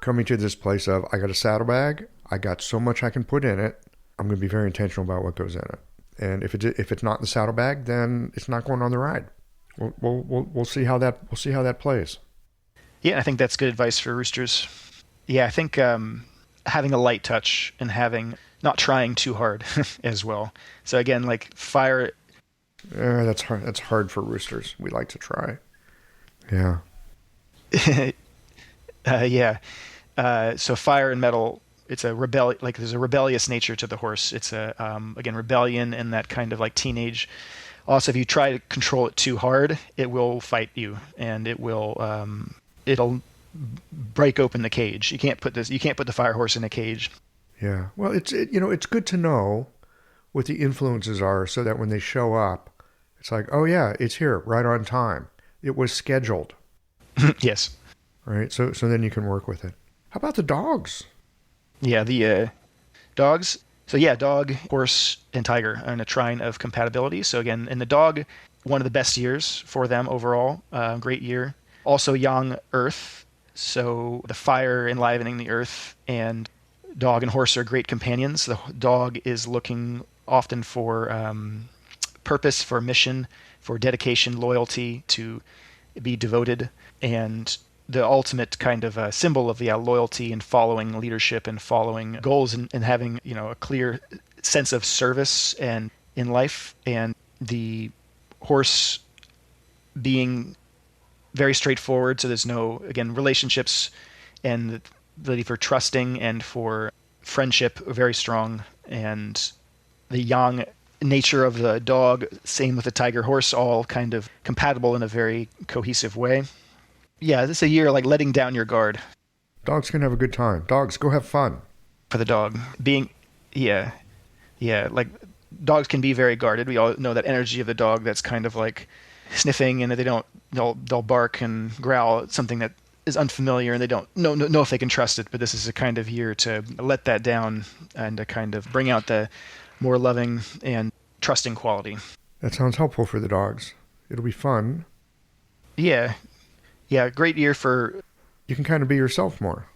coming to this place of, I got a saddlebag, I got so much I can put in it, I'm going to be very intentional about what goes in it. And if it's not in the saddlebag, then it's not going on the ride. We'll see how that plays. Yeah, I think that's good advice for roosters. Yeah, I think having a light touch and not trying too hard as well. So again, like fire. That's hard. That's hard for roosters. We like to try. Yeah. Yeah. So fire and metal. It's there's a rebellious nature to the horse. It's again, rebellion and that kind of like teenage. Also, if you try to control it too hard, it will fight you, and it'll break open the cage. You can't put the fire horse in a cage. Yeah. Well, it's good to know what the influences are, so that when they show up, it's like, oh yeah, it's here, right on time. It was scheduled. Yes. Right. So then you can work with it. How about the dogs? Yeah, the dogs. So yeah, dog, horse, and tiger are in a trine of compatibility. So again, in the dog, one of the best years for them overall. Great year. Also young earth. So the fire enlivening the earth, and dog and horse are great companions. The dog is looking often for purpose, for mission, for dedication, loyalty, to be devoted, and the ultimate kind of symbol of loyalty and following leadership and following goals, and having a clear sense of service and in life. And the horse being very straightforward, so there's no, again, relationships and the ability for trusting and for friendship are very strong. And the yang nature of the dog, same with the tiger horse, all kind of compatible in a very cohesive way. Yeah, this is a year like letting down your guard. Dogs can have a good time. Dogs, go have fun. For the dog. Like dogs can be very guarded. We all know that energy of the dog that's kind of like sniffing, and they'll bark and growl at something that is unfamiliar, and they don't know if they can trust it. But this is a kind of year to let that down and to kind of bring out the more loving and trusting quality. That sounds helpful for the dogs. It'll be fun. Yeah, great year for. You can kind of be yourself more.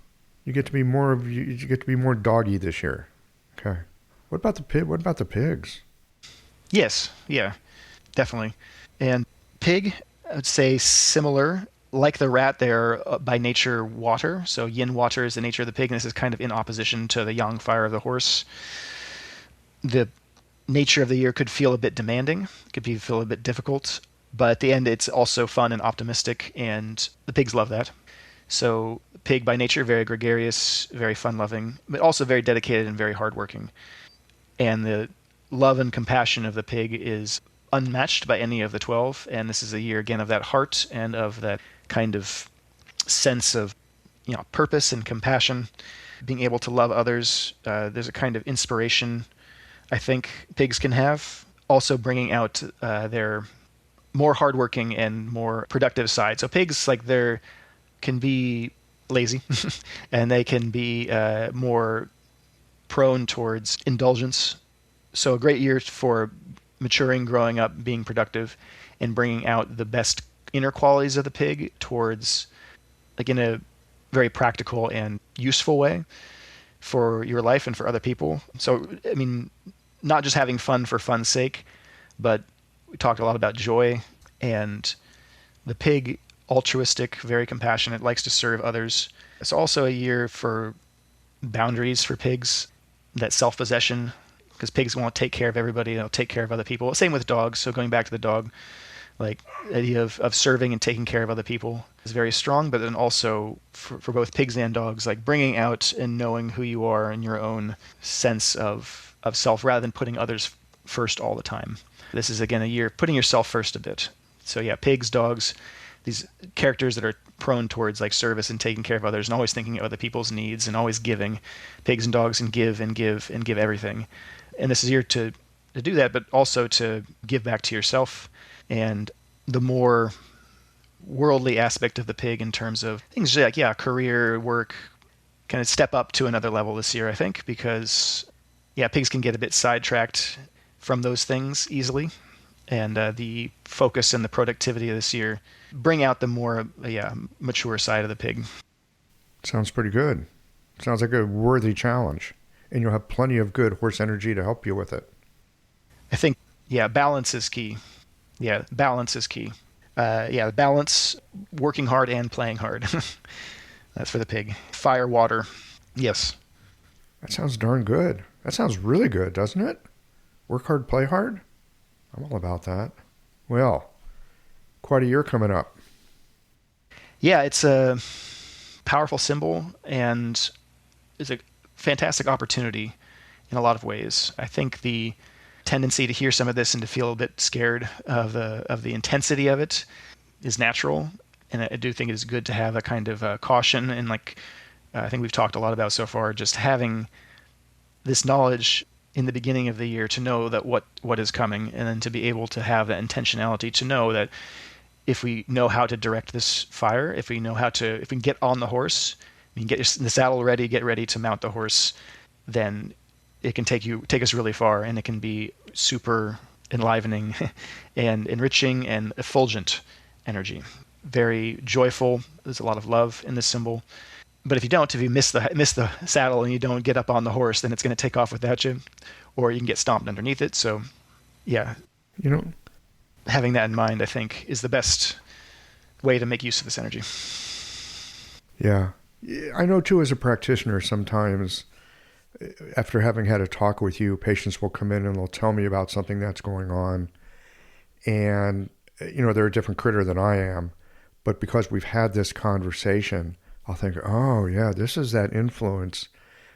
You get to be more of you. You get to be more doggy this year. Okay. What about the pig? What about the pigs? Yes. Yeah. Definitely. And pig, I would say similar. Like the rat, they're by nature water. So yin water is the nature of the pig, and this is kind of in opposition to the yang fire of the horse. The nature of the year could feel a bit demanding. Feel a bit difficult. But at the end, it's also fun and optimistic, and the pigs love that. So pig by nature, very gregarious, very fun-loving, but also very dedicated and very hardworking. And the love and compassion of the pig is unmatched by any of the 12. And this is a year, again, of that heart and of that kind of sense of purpose and compassion, being able to love others. There's a kind of inspiration I think pigs can have, also bringing out their more hardworking and more productive side. So pigs, like, can be lazy and they can be more prone towards indulgence. So a great year for maturing, growing up, being productive, and bringing out the best inner qualities of the pig towards, like, in a very practical and useful way for your life and for other people. So, I mean, not just having fun for fun's sake, but we talked a lot about joy, and the pig, altruistic, very compassionate, likes to serve others. It's also a year for boundaries for pigs, that self-possession, because pigs won't take care of everybody, they'll take care of other people. Same with dogs. So going back to the dog, like the idea of serving and taking care of other people is very strong, but then also for both pigs and dogs, like bringing out and knowing who you are and your own sense of self rather than putting others first all the time. This is, again, a year of putting yourself first a bit. So yeah, pigs, dogs, these characters that are prone towards like service and taking care of others and always thinking of other people's needs and always giving. Pigs and dogs and give and give and give everything. And this is a year to do that, but also to give back to yourself. And the more worldly aspect of the pig in terms of things like, career, work, kind of step up to another level this year, I think, because, pigs can get a bit sidetracked from those things easily. And the focus and the productivity of this year bring out the more, mature side of the pig. Sounds pretty good. Sounds like a worthy challenge. And you'll have plenty of good horse energy to help you with it. I think, balance is key. Yeah, balance is key. Balance, working hard and playing hard. That's for the pig. Fire, water. Yes. That sounds darn good. That sounds really good, doesn't it? Work hard, play hard? I'm all about that. Well, quite a year coming up. Yeah, it's a powerful symbol and is a fantastic opportunity in a lot of ways. I think the tendency to hear some of this and to feel a bit scared of the intensity of it is natural, and I do think it is good to have a kind of caution, and I think we've talked a lot about so far, just having this knowledge in the beginning of the year to know that what is coming, and then to be able to have that intentionality to know that if we know how to direct this fire, if we can get on the horse, we can get the saddle ready, get ready to mount the horse, then it can take us really far, and it can be super enlivening and enriching and effulgent energy. Very joyful. There's a lot of love in this symbol. But if you miss the saddle and you don't get up on the horse, then it's going to take off without you, or you can get stomped underneath it. So, having that in mind, I think, is the best way to make use of this energy. Yeah. I know, too, as a practitioner, sometimes after having had a talk with you, patients will come in and they'll tell me about something that's going on. And, they're a different critter than I am. But because we've had this conversation, I'll think, oh, yeah, this is that influence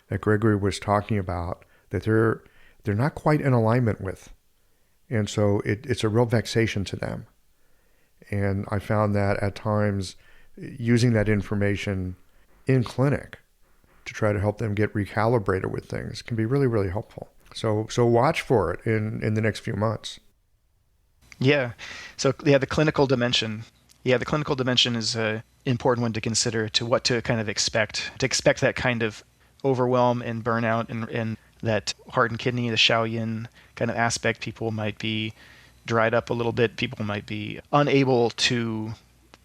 that Gregory was talking about that they're not quite in alignment with. And so it's a real vexation to them. And I found that at times using that information in clinic to try to help them get recalibrated with things can be really, really helpful. So watch for it in the next few months. Yeah. So, the clinical dimension. Yeah, the clinical dimension is an important one to consider, to what to kind of expect. To expect that kind of overwhelm and burnout and that heart and kidney, the Shaoyin kind of aspect. People might be dried up a little bit. People might be unable to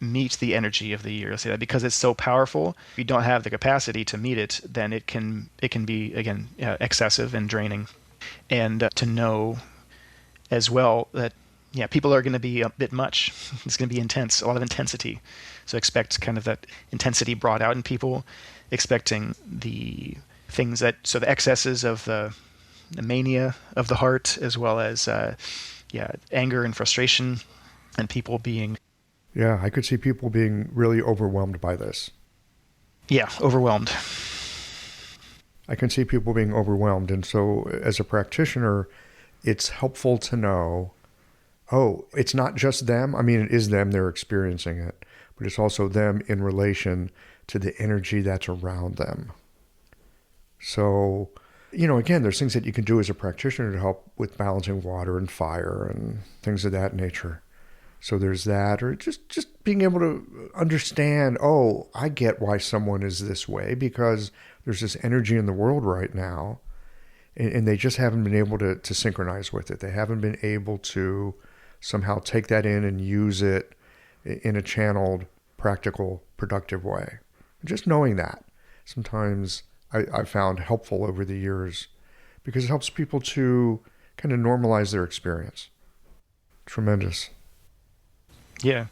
meet the energy of the year. I'll say that because it's so powerful. If you don't have the capacity to meet it, then it can be, again, excessive and draining. And to know as well that people are going to be a bit much. It's going to be intense, a lot of intensity. So expect kind of that intensity brought out in people, expecting the things the excesses of the mania of the heart, as well as anger and frustration, and people being. Yeah, I could see people being really overwhelmed by this. Yeah, overwhelmed. I can see people being overwhelmed. And so as a practitioner, it's helpful to know, it's not just them. I mean, it is them, they're experiencing it, but it's also them in relation to the energy that's around them. So, again, there's things that you can do as a practitioner to help with balancing water and fire and things of that nature. So there's that, or just being able to understand, I get why someone is this way, because there's this energy in the world right now, and they just haven't been able to synchronize with it. They haven't been able to somehow take that in and use it in a channeled, practical, productive way. Just knowing that sometimes I found helpful over the years, because it helps people to kind of normalize their experience. Tremendous. Yeah.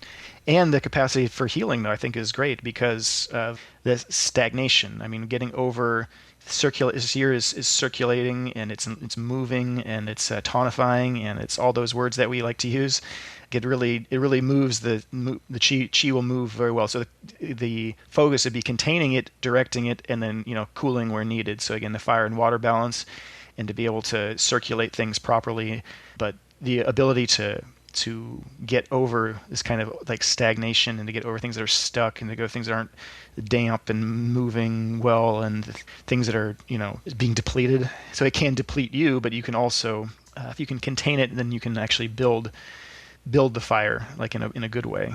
And the capacity for healing, though, I think is great because of the stagnation. I mean, getting over this year is circulating, and it's moving, and it's tonifying, and it's all those words that we like to use. It really moves the chi will move very well. So the focus would be containing it, directing it, and then cooling where needed. So again, the fire and water balance, and to be able to circulate things properly, but the ability to get over this kind of like stagnation, and to get over things that are stuck, and to go things that aren't damp and moving well, and things that are being depleted. So it can deplete you, but you can also if you can contain it, then you can actually build the fire, like in a good way.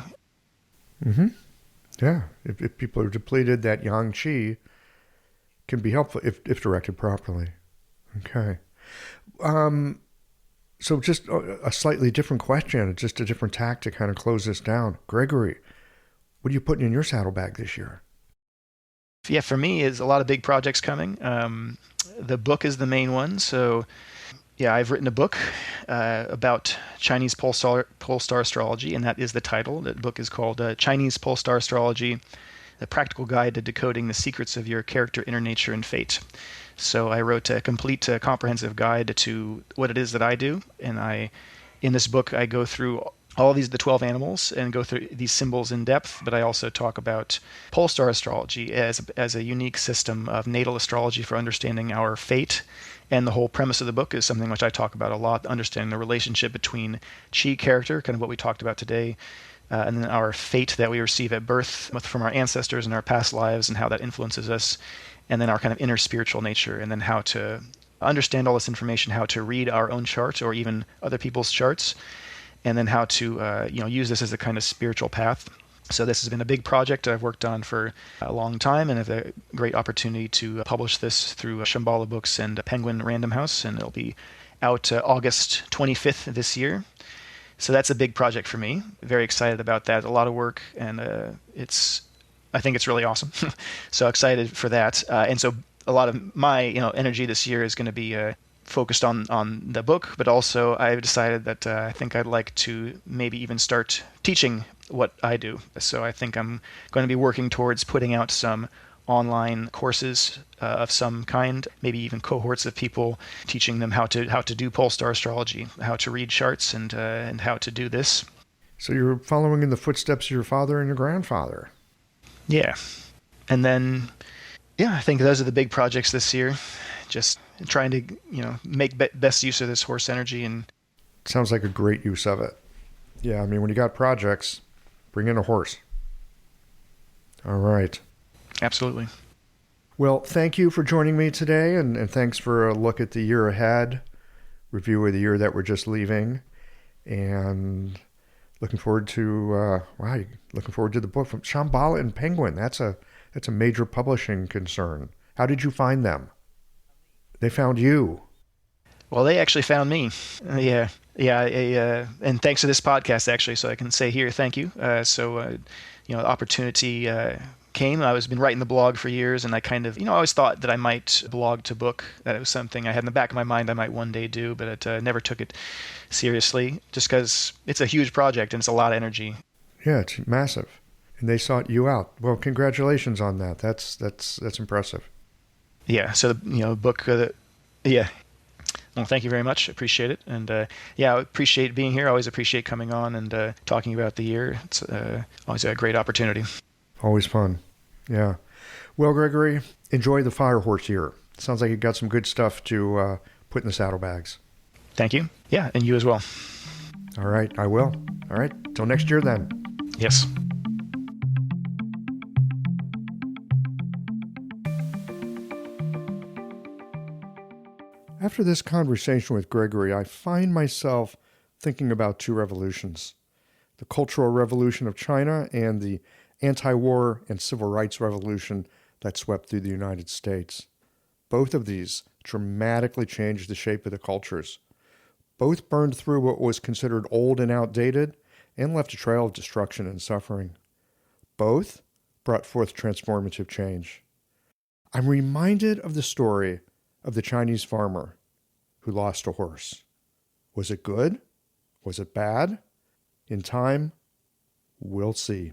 Mm-hmm. Yeah. If people are depleted, that yang qi can be helpful if directed properly. Okay. So just a slightly different question, just a different tack to kind of close this down. Gregory, what are you putting in your saddlebag this year? Yeah, for me, is a lot of big projects coming. The book is the main one. So, yeah, I've written a book about Chinese pole star astrology, and that is the title. That book is called Chinese Pole Star Astrology: The Practical Guide to Decoding the Secrets of Your Character, Inner Nature, and Fate. So I wrote a complete, comprehensive guide to what it is that I do, and in this book, I go through all the 12 animals and go through these symbols in depth, but I also talk about pole star astrology as a unique system of natal astrology for understanding our fate. And the whole premise of the book is something which I talk about a lot, understanding the relationship between chi character, kind of what we talked about today, and then our fate that we receive at birth from our ancestors and our past lives and how that influences us, and then our kind of inner spiritual nature, and then how to understand all this information, how to read our own chart or even other people's charts, and then how to use this as a kind of spiritual path. So this has been a big project I've worked on for a long time, and I have a great opportunity to publish this through Shambhala Books and Penguin Random House, and it'll be out August 25th this year. So that's a big project for me. Very excited about that. A lot of work, and I think it's really awesome. So excited for that. And so a lot of my energy this year is going to be focused on the book, but also I've decided that I think I'd like to maybe even start teaching what I do. So I think I'm going to be working towards putting out some online courses of some kind, maybe even cohorts of people, teaching them how to do pole star astrology, how to read charts, and how to do this. So you're following in the footsteps of your father and your grandfather. Yeah. And then, yeah, I think those are the big projects this year. Just trying to, make best use of this horse energy. And sounds like a great use of it. Yeah, I mean, when you got projects, bring in a horse. All right. Absolutely. Well, thank you for joining me today, and thanks for a look at the year ahead, review of the year that we're just leaving, and looking forward to the book from Shambhala and Penguin. That's a major publishing concern. How did you find them? They found you. Well, they actually found me. Yeah. And thanks to this podcast, actually, so I can say here, thank you. The opportunity came. I was been writing the blog for years, and I kind of, I always thought that I might blog to book, that it was something I had in the back of my mind I might one day do, but it never took it seriously, just because it's a huge project and it's a lot of energy. Yeah, it's massive. And they sought you out. Well, congratulations on that. That's impressive. Yeah. So, book, yeah. Well, thank you very much. Appreciate it. And I appreciate being here. Always appreciate coming on and talking about the year. It's always a great opportunity. Always fun. Yeah. Well, Gregory, enjoy the fire horse year. Sounds like you got some good stuff to put in the saddlebags. Thank you. Yeah, and you as well. All right, I will. All right, till next year then. Yes. After this conversation with Gregory, I find myself thinking about two revolutions: the Cultural Revolution of China and the anti-war and civil rights revolution that swept through the United States. Both of these dramatically changed the shape of the cultures. Both burned through what was considered old and outdated and left a trail of destruction and suffering. Both brought forth transformative change. I'm reminded of the story of the Chinese farmer who lost a horse. Was it good? Was it bad? In time, we'll see.